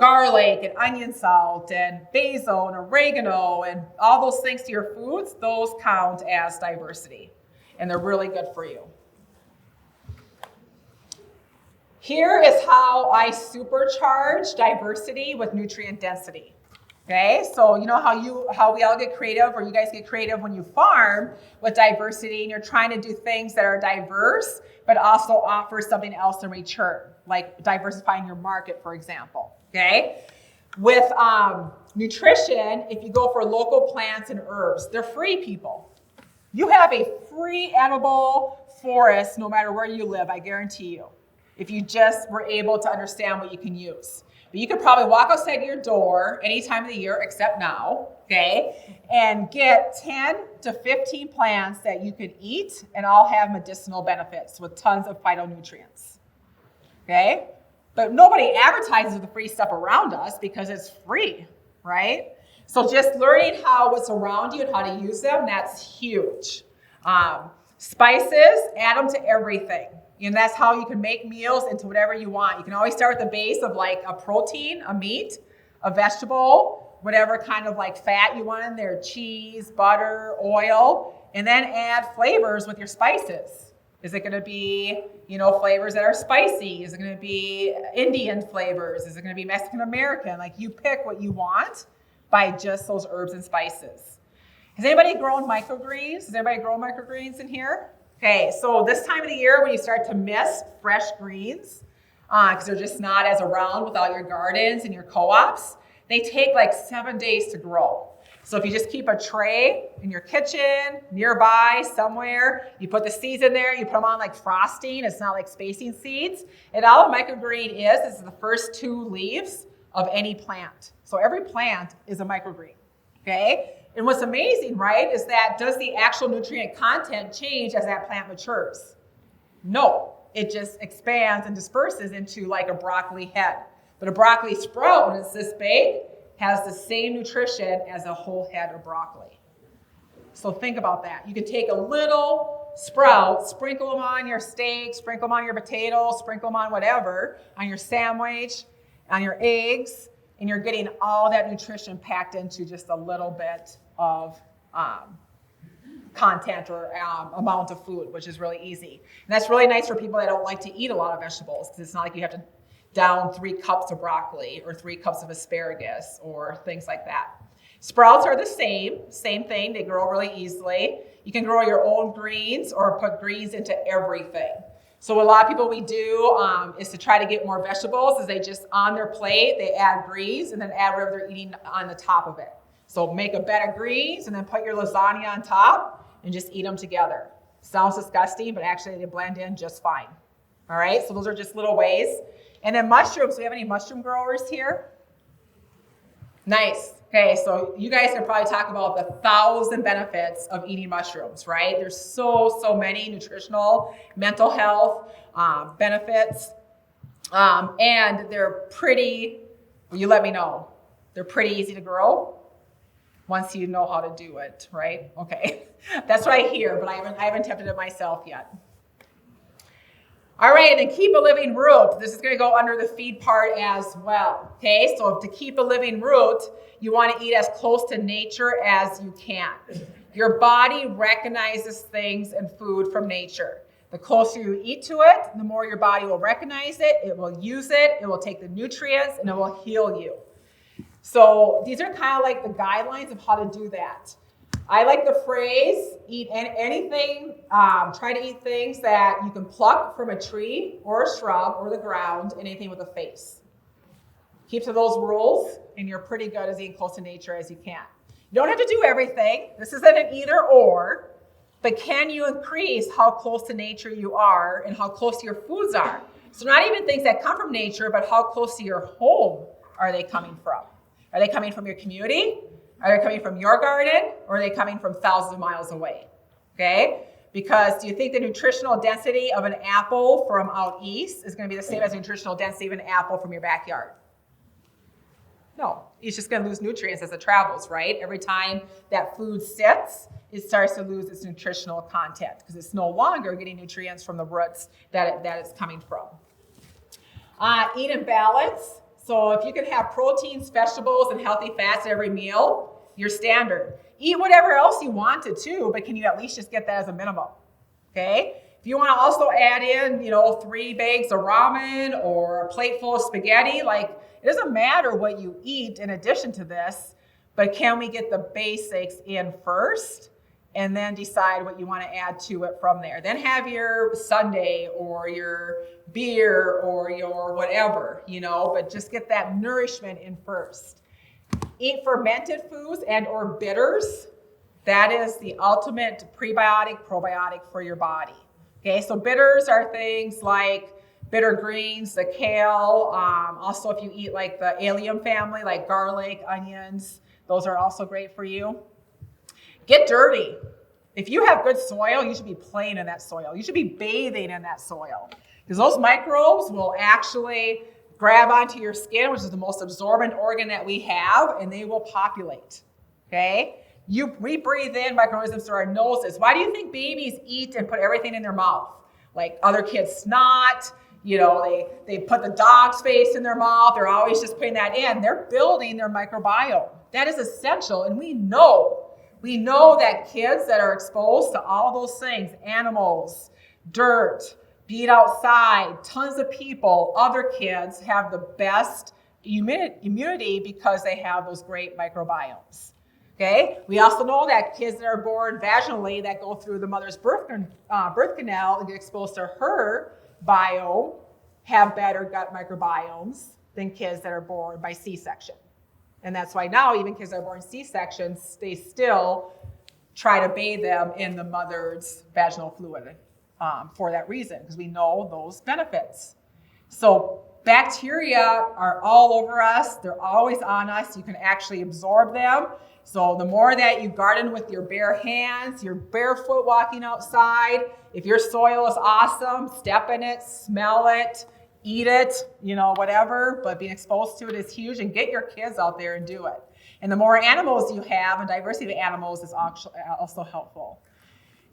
garlic and onion salt and basil and oregano and all those things to your foods, those count as diversity. And they're really good for you. Here is how I supercharge diversity with nutrient density. Okay, so how we all get creative, or you guys get creative when you farm with diversity, and you're trying to do things that are diverse, but also offer something else in return, like diversifying your market, for example. Okay, with nutrition, if you go for local plants and herbs, they're free, people. You have a free edible forest no matter where you live, I guarantee you, if you just were able to understand what you can use. But you could probably walk outside your door any time of the year except now, okay, and get 10 to 15 plants that you could eat and all have medicinal benefits with tons of phytonutrients, okay? But nobody advertises the free stuff around us because it's free, right? So just learning what's around you and how to use them, that's huge. Spices, add them to everything. And that's how you can make meals into whatever you want. You can always start with the base of a protein, a meat, a vegetable, whatever kind of fat you want in there, cheese, butter, oil, and then add flavors with your spices. Is it going to be, flavors that are spicy? Is it going to be Indian flavors? Is it going to be Mexican American? You pick what you want by just those herbs and spices. Has anybody grown microgreens? Has anybody grown microgreens in here? Okay, so this time of the year when you start to miss fresh greens, because they're just not as around with all your gardens and your co-ops, they take 7 days to grow. So if you just keep a tray in your kitchen, nearby, somewhere, you put the seeds in there, you put them on frosting, it's not like spacing seeds. And all a microgreen is the first 2 leaves of any plant. So every plant is a microgreen, okay? And what's amazing, right, is that does the actual nutrient content change as that plant matures? No, it just expands and disperses into a broccoli head. But a broccoli sprout, when it's this big, has the same nutrition as a whole head of broccoli. So think about that. You could take a little sprout, sprinkle them on your steak, sprinkle them on your potatoes, sprinkle them on whatever, on your sandwich, on your eggs, and you're getting all that nutrition packed into just a little bit of content or amount of food, which is really easy. And that's really nice for people that don't like to eat a lot of vegetables, because it's not like you have to down 3 cups of broccoli or 3 cups of asparagus or things like that. Sprouts are the same thing. They grow really easily. You can grow your own greens or put greens into everything. So what a lot of people we do is to try to get more vegetables, is they just on their plate, they add greens and then add whatever they're eating on the top of it. So make a bed of greens and then put your lasagna on top and just eat them together. Sounds disgusting, but actually they blend in just fine. All right, so those are just little ways. And then mushrooms, do we have any mushroom growers here? Nice. Okay, so you guys can probably talk about the 1,000 benefits of eating mushrooms, right? There's so many nutritional, mental health benefits. And they're pretty, well, you let me know, they're pretty easy to grow once you know how to do it, right? Okay, that's what I hear, but I haven't attempted it myself yet. All right, and then keep a living root. This is going to go under the feed part as well. Okay, so to keep a living root, you want to eat as close to nature as you can. Your body recognizes things and food from nature. The closer you eat to it, the more your body will recognize it, it will use it, it will take the nutrients, and it will heal you. So these are kind of like the guidelines of how to do that. I like the phrase, eat anything, try to eat things that you can pluck from a tree or a shrub or the ground, anything with a face. Keep to those rules, and you're pretty good as being close to nature as you can. You don't have to do everything. This isn't an either or, but can you increase how close to nature you are and how close to your foods are? So not even things that come from nature, but how close to your home are they coming from? Are they coming from your community? Are they coming from your garden? Or are they coming from thousands of miles away? Okay? Because do you think the nutritional density of an apple from out east is going to be the same as the nutritional density of an apple from your backyard? No, it's just going to lose nutrients as it travels, right? Every time that food sits, it starts to lose its nutritional content because it's no longer getting nutrients from the roots that it's coming from. Eat in balance. So if you can have proteins, vegetables, and healthy fats every meal, you're standard. Eat whatever else you wanted to, but can you at least just get that as a minimum? Okay? If you want to also add in, 3 bags of ramen or a plate full of spaghetti, it doesn't matter what you eat in addition to this, but can we get the basics in first and then decide what you want to add to it from there? Then have your sundae or your beer or your whatever, but just get that nourishment in first. Eat fermented foods and or bitters. That is the ultimate prebiotic, probiotic for your body. Okay, so bitters are things like bitter greens, the kale. Also, if you eat like the allium family, like garlic, onions, those are also great for you. Get dirty. If you have good soil, you should be playing in that soil. You should be bathing in that soil because those microbes will actually grab onto your skin, which is the most absorbent organ that we have, and they will populate. Okay? We breathe in microorganisms through our noses. Why do you think babies eat and put everything in their mouth? Like other kids snot, they put the dog's face in their mouth. They're always just putting that in. They're building their microbiome. That is essential, and we know that kids that are exposed to all of those things, animals, dirt, being outside, tons of people, other kids have the best immunity because they have those great microbiomes. Okay? We also know that kids that are born vaginally that go through the mother's birth canal and get exposed to her biome have better gut microbiomes than kids that are born by C-section. And that's why now even kids that are born C-sections, they still try to bathe them in the mother's vaginal fluid for that reason, because we know those benefits. So bacteria are all over us. They're always on us. You can actually absorb them. So the more that you garden with your bare hands, you're barefoot walking outside, if your soil is awesome, step in it, smell it, eat it, whatever, but being exposed to it is huge, and get your kids out there and do it. And the more animals you have, and diversity of animals is also helpful.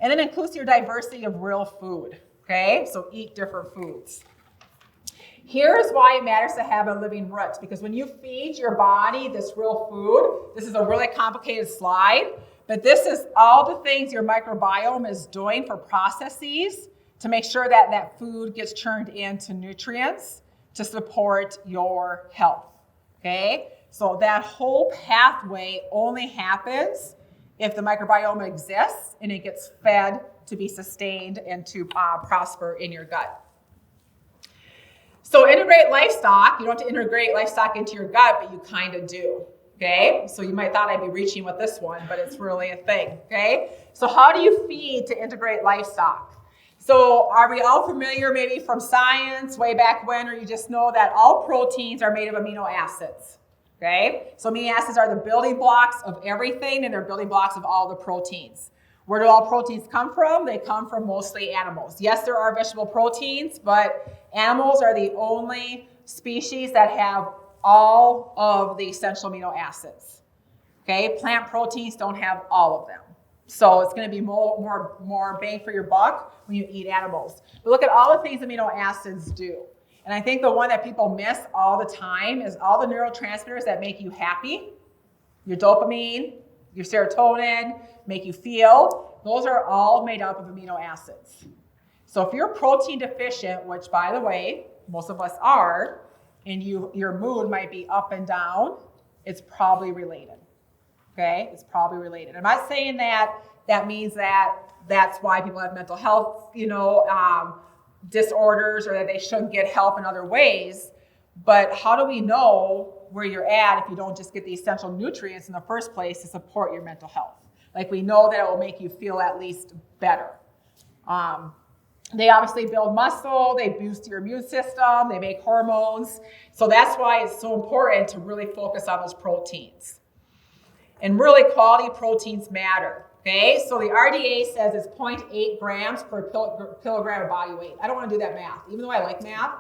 And then includes your diversity of real food, okay? So eat different foods. Here's why it matters to have a living root, because when you feed your body this real food, this is a really complicated slide, but this is all the things your microbiome is doing for processes to make sure that that food gets turned into nutrients to support your health, okay? So that whole pathway only happens if the microbiome exists and it gets fed to be sustained and to prosper in your gut. So integrate livestock. You don't have to integrate livestock into your gut, but you kind of do, okay? So you might thought I'd be reaching with this one, but it's really a thing, okay? So how do you feed to integrate livestock? So are we all familiar maybe from science way back when, or you just know that all proteins are made of amino acids, okay? So amino acids are the building blocks of everything, and they're building blocks of all the proteins. Where do all proteins come from? They come from mostly animals. Yes, there are vegetable proteins, but animals are the only species that have all of the essential amino acids. Okay, plant proteins don't have all of them. So it's going to be more bang for your buck when you eat animals. But look at all the things amino acids do. And I think the one that people miss all the time is all the neurotransmitters that make you happy. Your dopamine, your serotonin, make you feel. Those are all made up of amino acids. So if you're protein deficient, which by the way, most of us are, and your mood might be up and down, it's probably related. Okay, it's probably related. I'm not saying that means that's why people have mental health, disorders, or that they shouldn't get help in other ways. But how do we know where you're at if you don't just get the essential nutrients in the first place to support your mental health? Like, we know that it will make you feel at least better. They obviously build muscle, they boost your immune system, they make hormones. So that's why it's so important to really focus on those proteins. And really, quality proteins matter. Okay, so the RDA says it's 0.8 grams per kilogram of body weight. I don't want to do that math, even though I like math.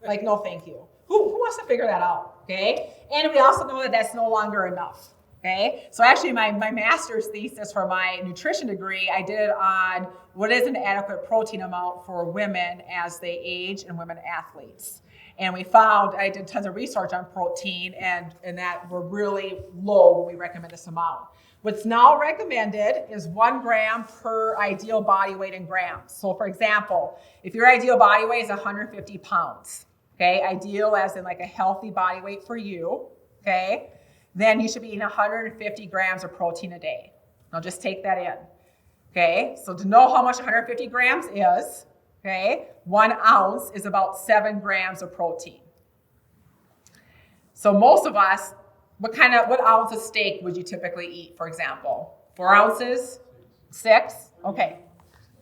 Like, no, thank you. Who wants to figure that out? Okay, and we also know that that's no longer enough. Okay, so actually my master's thesis for my nutrition degree, I did it on what is an adequate protein amount for women as they age and women athletes. And we found, I did tons of research on protein and that we're really low when we recommend this amount. What's now recommended is 1 gram per ideal body weight in grams. So for example, if your ideal body weight is 150 pounds, okay, ideal as in like a healthy body weight for you, okay, then you should be eating 150 grams of protein a day. Now just take that in, okay? So to know how much 150 grams is, okay, 1 ounce is about 7 grams of protein. So most of us, what ounce of steak would you typically eat, for example? 4 ounces? 6? Okay.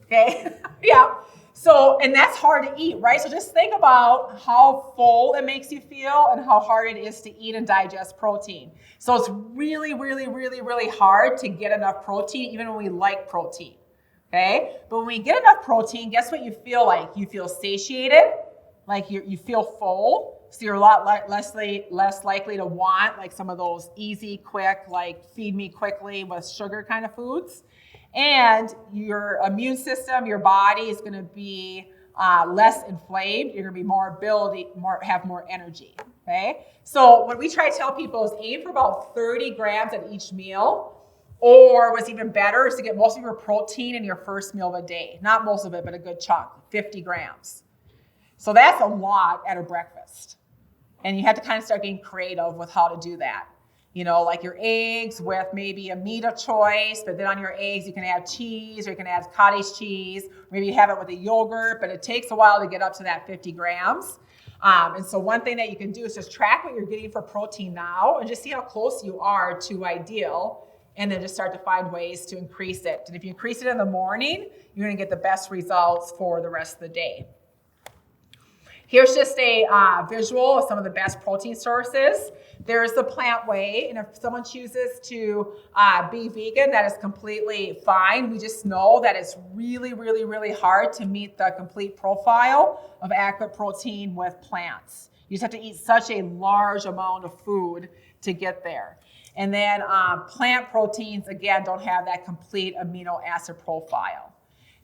Okay, yeah. So, and that's hard to eat, right? So just think about how full it makes you feel and how hard it is to eat and digest protein. So it's really, really, really, really hard to get enough protein, even when we like protein, okay? But when we get enough protein, guess what you feel like? You feel satiated, like you feel full, so you're a lot less likely to want like some of those easy, quick, like feed me quickly with sugar kind of foods. And your immune system, your body is going to be less inflamed. You're going to be have more energy. Okay. So what we try to tell people is aim for about 30 grams at each meal, or what's even better is to get most of your protein in your first meal of the day. Not most of it, but a good chunk, 50 grams. So that's a lot at a breakfast. And you have to kind of start getting creative with how to do that. You know, like your eggs with maybe a meat of choice, but then on your eggs you can add cheese, or you can add cottage cheese. Maybe you have it with a yogurt, but it takes a while to get up to that 50 grams. And so one thing that you can do is just track what you're getting for protein now and just see how close you are to ideal, and then just start to find ways to increase it. And if you increase it in the morning, you're going to get the best results for the rest of the day. Here's just a visual of some of the best protein sources. There's the plant whey, and if someone chooses to be vegan, that is completely fine. We just know that it's really, really, really hard to meet the complete profile of adequate protein with plants. You just have to eat such a large amount of food to get there. And then plant proteins, again, don't have that complete amino acid profile.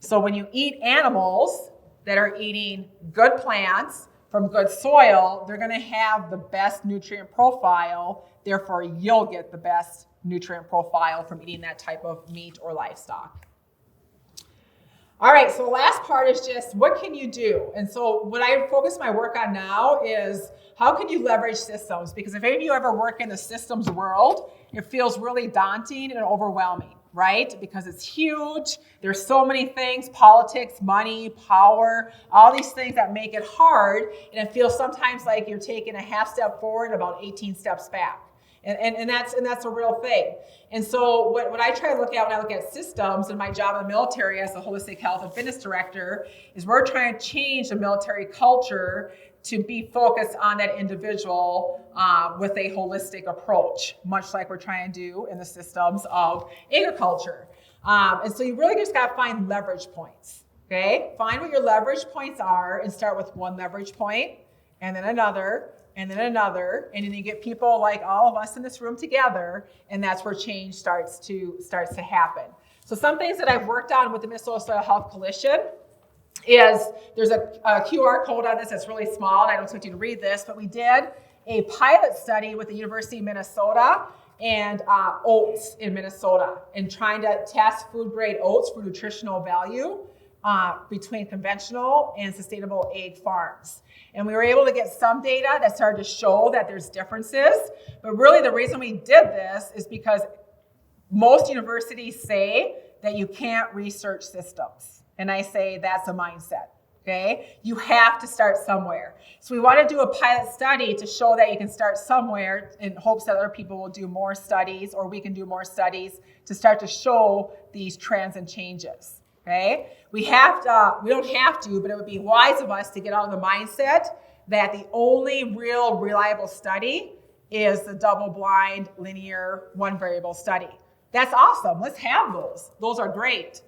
So when you eat animals that are eating good plants from good soil, they're going to have the best nutrient profile. Therefore, you'll get the best nutrient profile from eating that type of meat or livestock. All right, so the last part is just what can you do? And so what I focus my work on now is how can you leverage systems? Because if any of you ever work in the systems world, it feels really daunting and overwhelming, right? Because it's huge. There's so many things, politics, money, power, all these things that make it hard. And it feels sometimes like you're taking a half step forward and about 18 steps back. And that's a real thing. And so what I try to look at when I look at systems, and my job in the military as a holistic health and fitness director, is we're trying to change the military culture to be focused on that individual with a holistic approach, much like we're trying to do in the systems of agriculture. And so you really just got to find leverage points, okay? Find what your leverage points are and start with one leverage point, and then another, and then another, and then you get people like all of us in this room together, and that's where change starts to happen. So some things that I've worked on with the Minnesota Soil Health Coalition is there's a QR code on this that's really small, and I don't expect you to read this, but we did a pilot study with the University of Minnesota and oats in Minnesota, and trying to test food grade oats for nutritional value between conventional and sustainable egg farms. And we were able to get some data that started to show that there's differences, but really the reason we did this is because most universities say that you can't research systems. And I say that's a mindset, okay? You have to start somewhere. So we want to do a pilot study to show that you can start somewhere in hopes that other people will do more studies, or we can do more studies to start to show these trends and changes, okay? We don't have to, but it would be wise of us to get out of the mindset that the only real reliable study is the double-blind, linear, one-variable study. That's awesome. Let's have those. Those are great.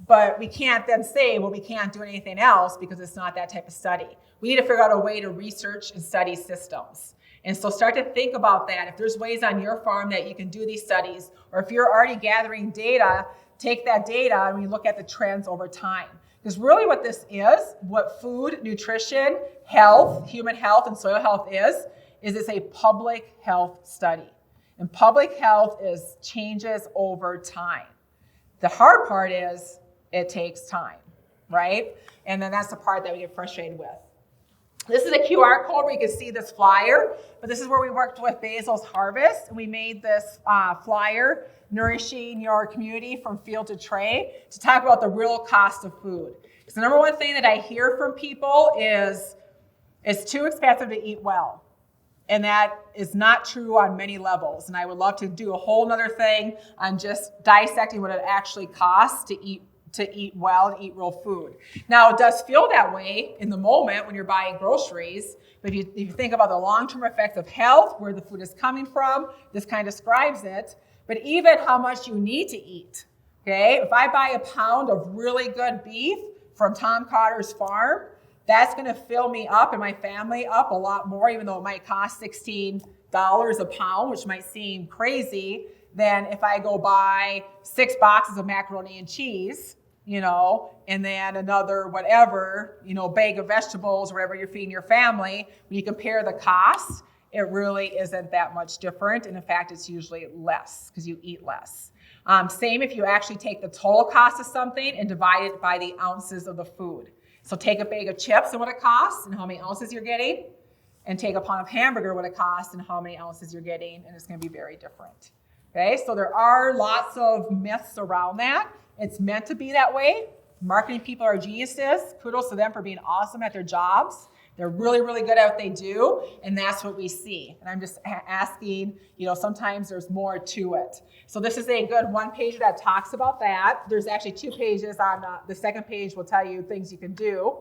But we can't then say, well, we can't do anything else because it's not that type of study. We need to figure out a way to research and study systems. And so start to think about that. If there's ways on your farm that you can do these studies, or if you're already gathering data, take that data and we look at the trends over time. Because really what this is, what food, nutrition, health, human health, and soil health is it's a public health study. And public health changes over time. The hard part is it takes time, right? And then that's the part that we get frustrated with. This is a QR code where you can see this flyer, but this is where we worked with Basil's Harvest, and we made this flyer, Nourishing Your Community from Field to Tray, to talk about the real cost of food. Because the number one thing that I hear from people is it's too expensive to eat well. And that is not true on many levels. And I would love to do a whole nother thing on just dissecting what it actually costs to eat well and eat real food. Now, it does feel that way in the moment when you're buying groceries, but if you think about the long-term effects of health, where the food is coming from, this kind of describes it. But even how much you need to eat, okay? If I buy a pound of really good beef from Tom Cotter's farm, that's going to fill me up and my family up a lot more, even though it might cost $16 a pound, which might seem crazy, than if I go buy 6 boxes of macaroni and cheese, and then another whatever, bag of vegetables, whatever you're feeding your family. When you compare the cost, it really isn't that much different. And in fact, it's usually less because you eat less. Same if you actually take the total cost of something and divide it by the ounces of the food. So take a bag of chips and what it costs and how many ounces you're getting, and take a pound of hamburger, what it costs and how many ounces you're getting, and it's going to be very different. Okay, so there are lots of myths around that. It's meant to be that way. Marketing people are geniuses. Kudos to them for being awesome at their jobs. They're really, really good at what they do, and that's what we see. And I'm just asking, sometimes there's more to it. So this is a good one-pager that talks about that. There's actually 2 pages on the second page will tell you things you can do.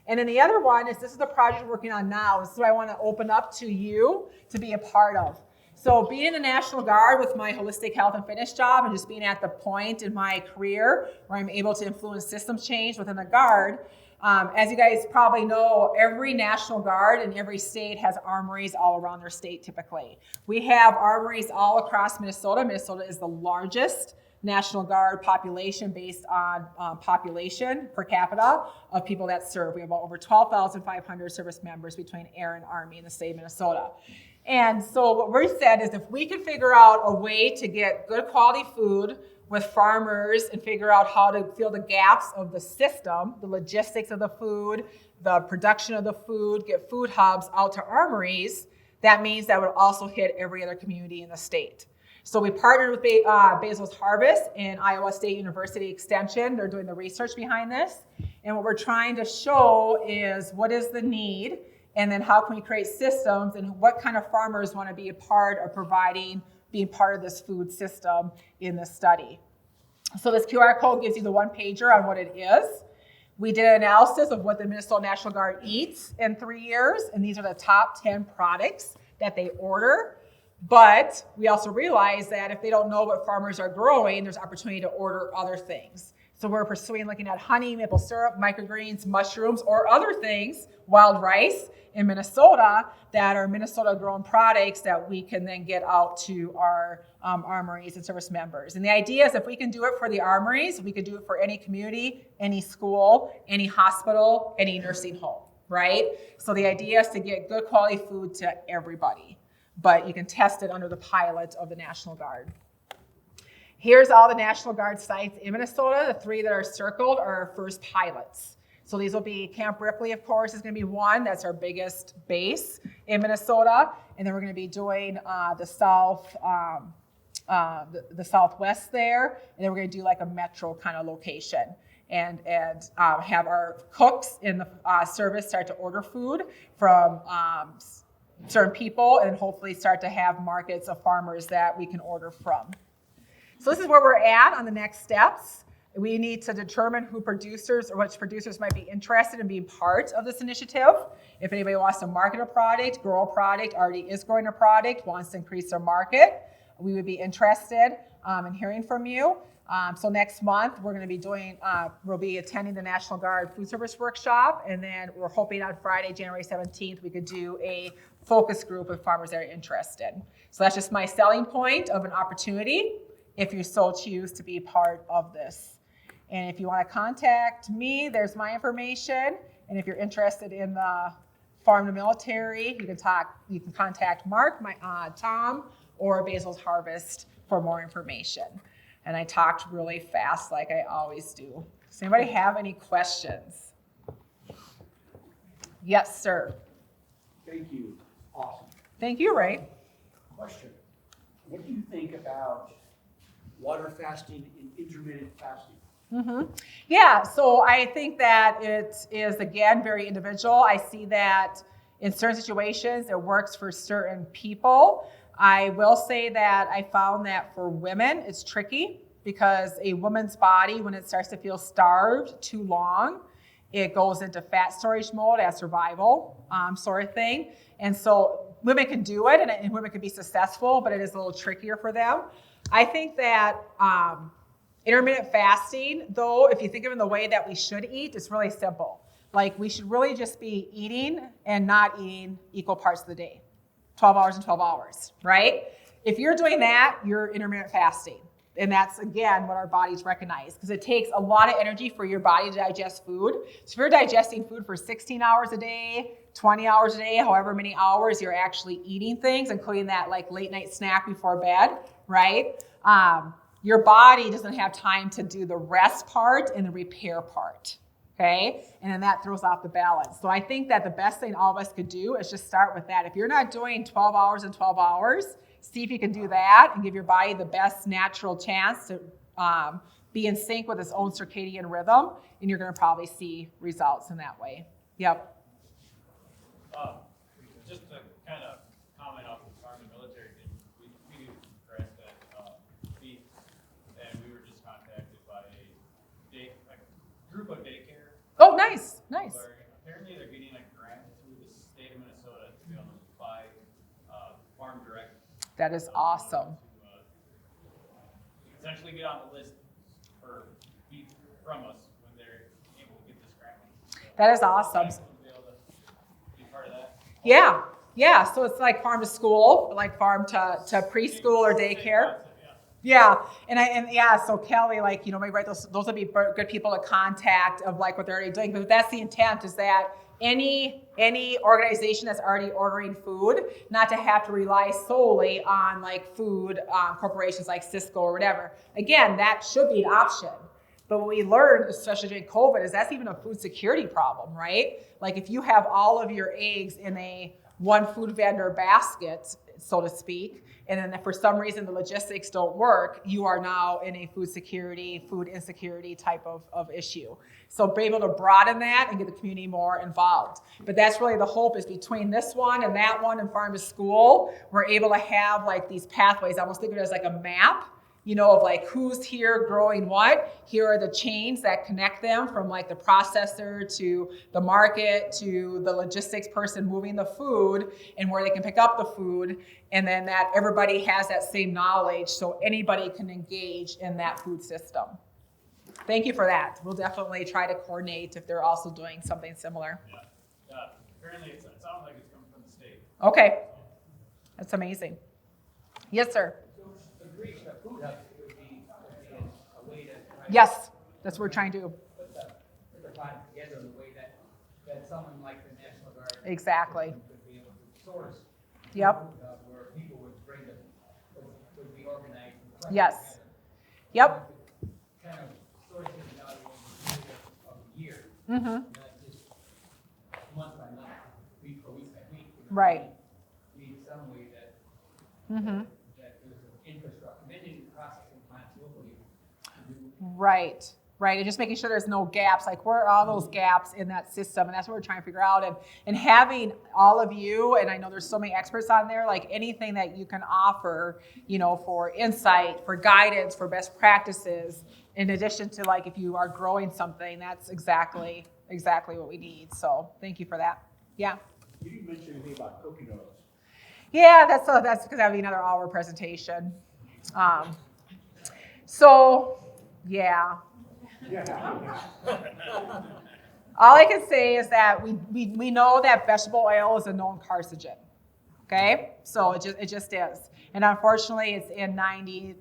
And then the other one is this is the project we're working on now. This is what I want to open up to you to be a part of. So being in the National Guard with my holistic health and fitness job and just being at the point in my career where I'm able to influence systems change within the Guard, as you guys probably know, every National Guard in every state has armories all around their state typically. We have armories all across Minnesota. Minnesota is the largest National Guard population based on population per capita of people that serve. We have over 12,500 service members between Air and Army in the state of Minnesota. And so what we said is if we can figure out a way to get good quality food with farmers and figure out how to fill the gaps of the system, the logistics of the food, the production of the food, get food hubs out to armories, that means that would also hit every other community in the state. So we partnered with Basil's Harvest and Iowa State University Extension. They're doing the research behind this. And what we're trying to show is what is the need, and then how can we create systems, and what kind of farmers want to be a part of being part of this food system in this study. So this QR code gives you the one-pager on what it is. We did an analysis of what the Minnesota National Guard eats in 3 years, and these are the top 10 products that they order. But we also realize that if they don't know what farmers are growing, there's opportunity to order other things. So we're pursuing looking at honey, maple syrup, microgreens, mushrooms, or other things, wild rice in Minnesota that are Minnesota-grown products that we can then get out to our armories and service members. And the idea is if we can do it for the armories, we could do it for any community, any school, any hospital, any nursing home, right? So the idea is to get good quality food to everybody, but you can test it under the pilot of the National Guard. Here's all the National Guard sites in Minnesota. The 3 that are circled are our first pilots. So these will be Camp Ripley, of course, is going to be one. That's our biggest base in Minnesota. And then we're going to be doing the southwest there. And then we're going to do like a metro kind of location. and have our cooks in the service start to order food from certain people, and hopefully start to have markets of farmers that we can order from. So this is where we're at on the next steps. We need to determine who producers or which producers might be interested in being part of this initiative. If anybody wants to market a product, grow a product, already is growing a product, wants to increase their market, we would be interested in hearing from you. So next month we're going to be we'll be attending the National Guard Food Service Workshop, and then we're hoping on Friday, January 17th, we could do a focus group with farmers that are interested. So that's just my selling point of an opportunity if you so choose to be part of this. And if you want to contact me, there's my information. And if you're interested in the farm to military, you can contact Mark, Tom, or Basil's Harvest for more information. And I talked really fast like I always do. Does anybody have any questions? Yes, sir. Thank you. Awesome. Thank you, Ray. Question. What do you think about water fasting and intermittent fasting? Mm-hmm. Yeah, so I think that it is, again, very individual. I see that in certain situations it works for certain people. I will say that I found that for women it's tricky because a woman's body, when it starts to feel starved too long, it goes into fat storage mode as survival sort of thing. And so women can do it and women can be successful, but it is a little trickier for them. I think that intermittent fasting, though, if you think of it in the way that we should eat, it's really simple. Like, we should really just be eating and not eating equal parts of the day. 12 hours and 12 hours, right? If you're doing that, you're intermittent fasting. And that's, again, what our bodies recognize, because it takes a lot of energy for your body to digest food. So if you're digesting food for 16 hours a day, 20 hours a day, however many hours you're actually eating things, including that like late night snack before bed, right? Your body doesn't have time to do the rest part and the repair part, okay? And then that throws off the balance. So I think that the best thing all of us could do is just start with that. If you're not doing 12 hours and 12 hours, see if you can do that and give your body the best natural chance to be in sync with its own circadian rhythm, and you're going to probably see results in that way. Yep. Just to kind of comment off the farm and military thing, we do grass-fed beef, and we were just contacted by a group of daycare. Oh, nice. Apparently they're getting a grant through the state of Minnesota to be able to buy farm direct. That is awesome. To essentially get on the list for beef from us when they're able to get this grant. So, That is awesome. be able to be part of that. Yeah. So it's like farm to school, like farm to preschool or daycare. Yeah, so Kelly, like, maybe right, those would be good people to contact of like what they're already doing. But that's the intent, is that any organization that's already ordering food, not to have to rely solely on like food corporations like Cisco or whatever. Again, that should be an option. But what we learned, especially during COVID, is that's even a food security problem, right? Like, if you have all of your eggs in a one food vendor basket, so to speak, and then if for some reason the logistics don't work, you are now in a food insecurity type of issue. So be able to broaden that and get the community more involved. But that's really the hope, is between this one and that one and farm to school, we're able to have like these pathways. I almost think of it as like a map, of like who's here growing what. Here are the chains that connect them from like the processor to the market to the logistics person moving the food and where they can pick up the food. And then that everybody has that same knowledge so anybody can engage in that food system. Thank you for that. We'll definitely try to coordinate if they're also doing something similar. Yeah. Apparently it sounds like it's coming from the state. Okay. That's amazing. Yes, sir. Agreed, the food hub would be a way to try Yes, that's what we're trying to do. put the plan together in a way that someone like the National Guard Exactly. could be able to source. Yep. Food hub where people would bring them, would be organized. and put Yes. together. Yep. Kind of source it out over a period of a year, Mm-hmm. not just month by month, week by week by week. Right. We need some way that Mm-hmm. that there's an infrastructure, many processing plants locally to do. Right. right? And just making sure there's no gaps, like where are all those gaps in that system? And that's what we're trying to figure out. And having all of you, and I know there's so many experts on there, like anything that you can offer, for insight, for guidance, for best practices, in addition to like if you are growing something, that's exactly what we need. So thank you for that. Yeah. You didn't mention anything about cooking oils. Yeah, that's because that'd be another hour presentation. So, yeah. All I can say is that we know that vegetable oil is a known carcinogen. Okay, so it just is, and unfortunately, it's in 90%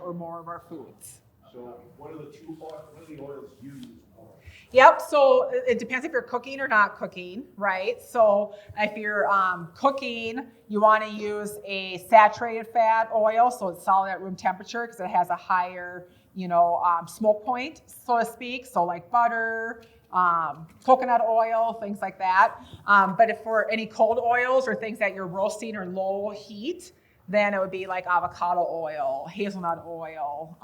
or more of our foods. So, what are the oils used for? Yep, so it depends if you're cooking or not cooking, right? So if you're cooking, you want to use a saturated fat oil, so it's solid at room temperature because it has a higher, smoke point, so to speak. So like butter, coconut oil, things like that. But if for any cold oils or things that you're roasting or low heat, then it would be like avocado oil, hazelnut oil,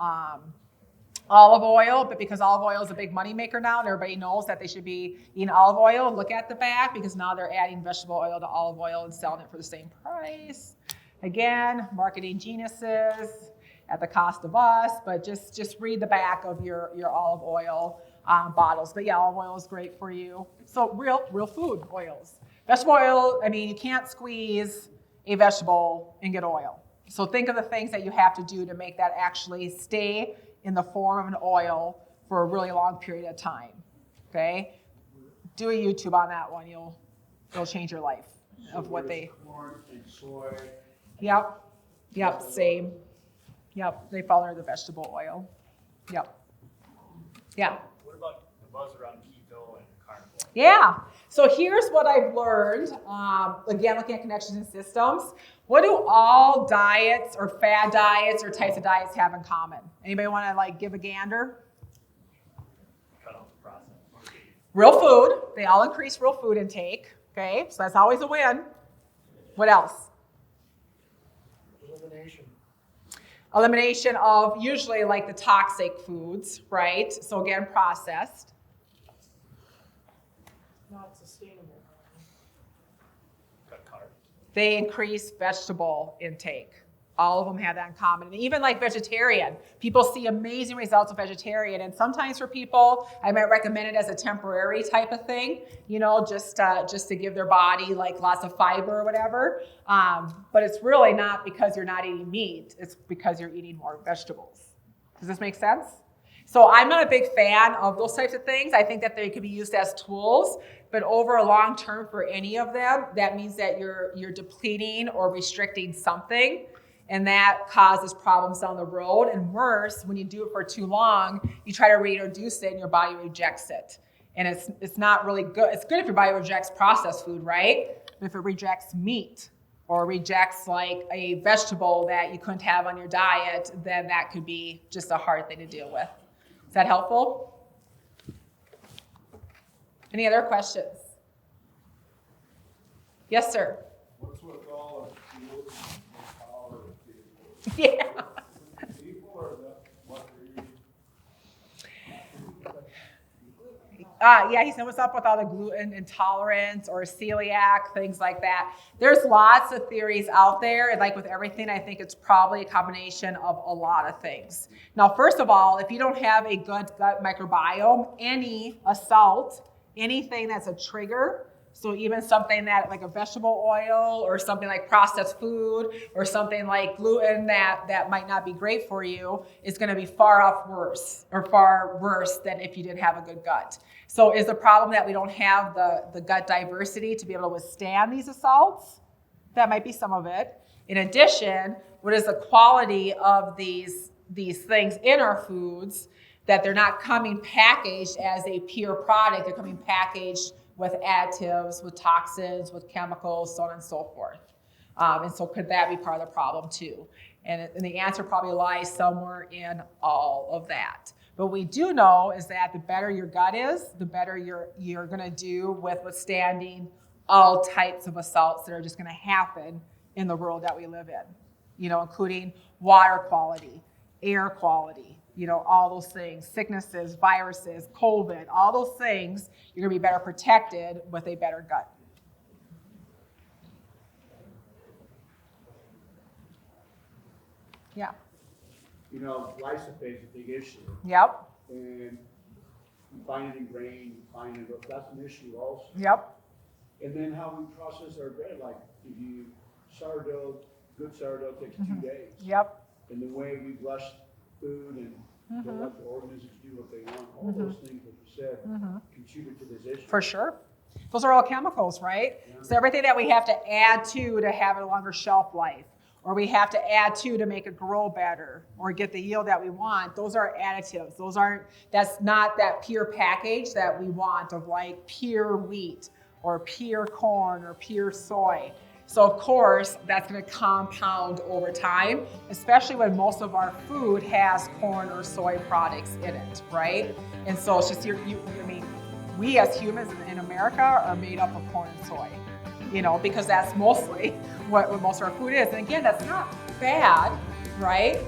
olive oil, but because olive oil is a big money maker now and everybody knows that they should be eating olive oil, look at the back because now they're adding vegetable oil to olive oil and selling it for the same price. Again, marketing geniuses at the cost of us, but just read the back of your olive oil bottles. But yeah, olive oil is great for you. So real food oils. Vegetable oil, you can't squeeze a vegetable and get oil. So think of the things that you have to do to make that actually stay in the form of an oil for a really long period of time, okay? Do a YouTube on that one. It'll change your life of what they... Corn and soy. Yep, same. Yep, they fall under the vegetable oil. Yep. Yeah. What about the buzz around keto and carnivore? Yeah. So here's what I've learned. Again, looking at connections and systems. What do all diets or fad diets or types of diets have in common? Anybody want to give a gander? Cut out the process. Real food. They all increase real food intake. Okay, so that's always a win. What else? Elimination of usually the toxic foods, right? So again, processed. Not sustainable. Cut carbs. They increase vegetable intake. All of them have that in common. And even vegetarian, people see amazing results with vegetarian. And sometimes for people, I might recommend it as a temporary type of thing, just to give their body lots of fiber or whatever. But it's really not because you're not eating meat. It's because you're eating more vegetables. Does this make sense? So I'm not a big fan of those types of things. I think that they could be used as tools, but over a long term for any of them, that means that you're depleting or restricting something. And that causes problems down the road. And worse, when you do it for too long, you try to reintroduce it and your body rejects it. And it's not really good. It's good if your body rejects processed food, right? But if it rejects meat or rejects a vegetable that you couldn't have on your diet, then that could be just a hard thing to deal with. Is that helpful? Any other questions? Yes, sir. What's with all of the power of people? Yeah. People or what they're eating? Yeah, he said, what's up with all the gluten intolerance or celiac, things like that. There's lots of theories out there. And with everything, I think it's probably a combination of a lot of things. Now, first of all, if you don't have a good gut microbiome, any assault, anything that's a trigger, so even something that a vegetable oil or something like processed food or something like gluten that might not be great for you is going to be far worse than if you didn't have a good gut. So is the problem that we don't have the gut diversity to be able to withstand these assaults? That might be some of it. In addition, what is the quality of these things in our foods that they're not coming packaged as a pure product, they're coming packaged with additives, with toxins, with chemicals, so on and so forth. And so could that be part of the problem too? And the answer probably lies somewhere in all of that. But what we do know is that the better your gut is, the better you're gonna do with withstanding all types of assaults that are just gonna happen in the world that we live in, including water quality, air quality, you know, all those things, sicknesses, viruses, COVID, all those things, you're gonna be better protected with a better gut. Yeah. You know, glyphosate is a big issue, Yep. and you find it in grain, you find it, that's an issue also. Yep. And then how we process our bread, like if you sourdough, good sourdough takes 2 days. Yep. And the way we rush food and don't let the organisms do what they want, all those things that you said contribute to this issue. For sure. Those are all chemicals, right? Yeah. So everything that we have to add to have a longer shelf life, or we have to add to make it grow better, or get the yield that we want, those are additives. That's not that pure package that we want of like pure wheat or pure corn or pure soy. So of course, that's gonna compound over time, especially when most of our food has corn or soy products in it, right? And so it's just, we as humans in America are made up of corn and soy, you know, because that's mostly what most of our food is. And again, that's not bad, right?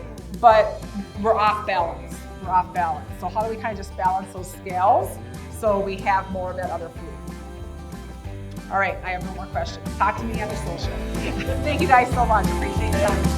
But we're off balance. We're off balance. So how do we kind of just balance those scales so we have more of that other food? All right, I have no more questions. Talk to me after social. Thank you guys so much. Appreciate your time.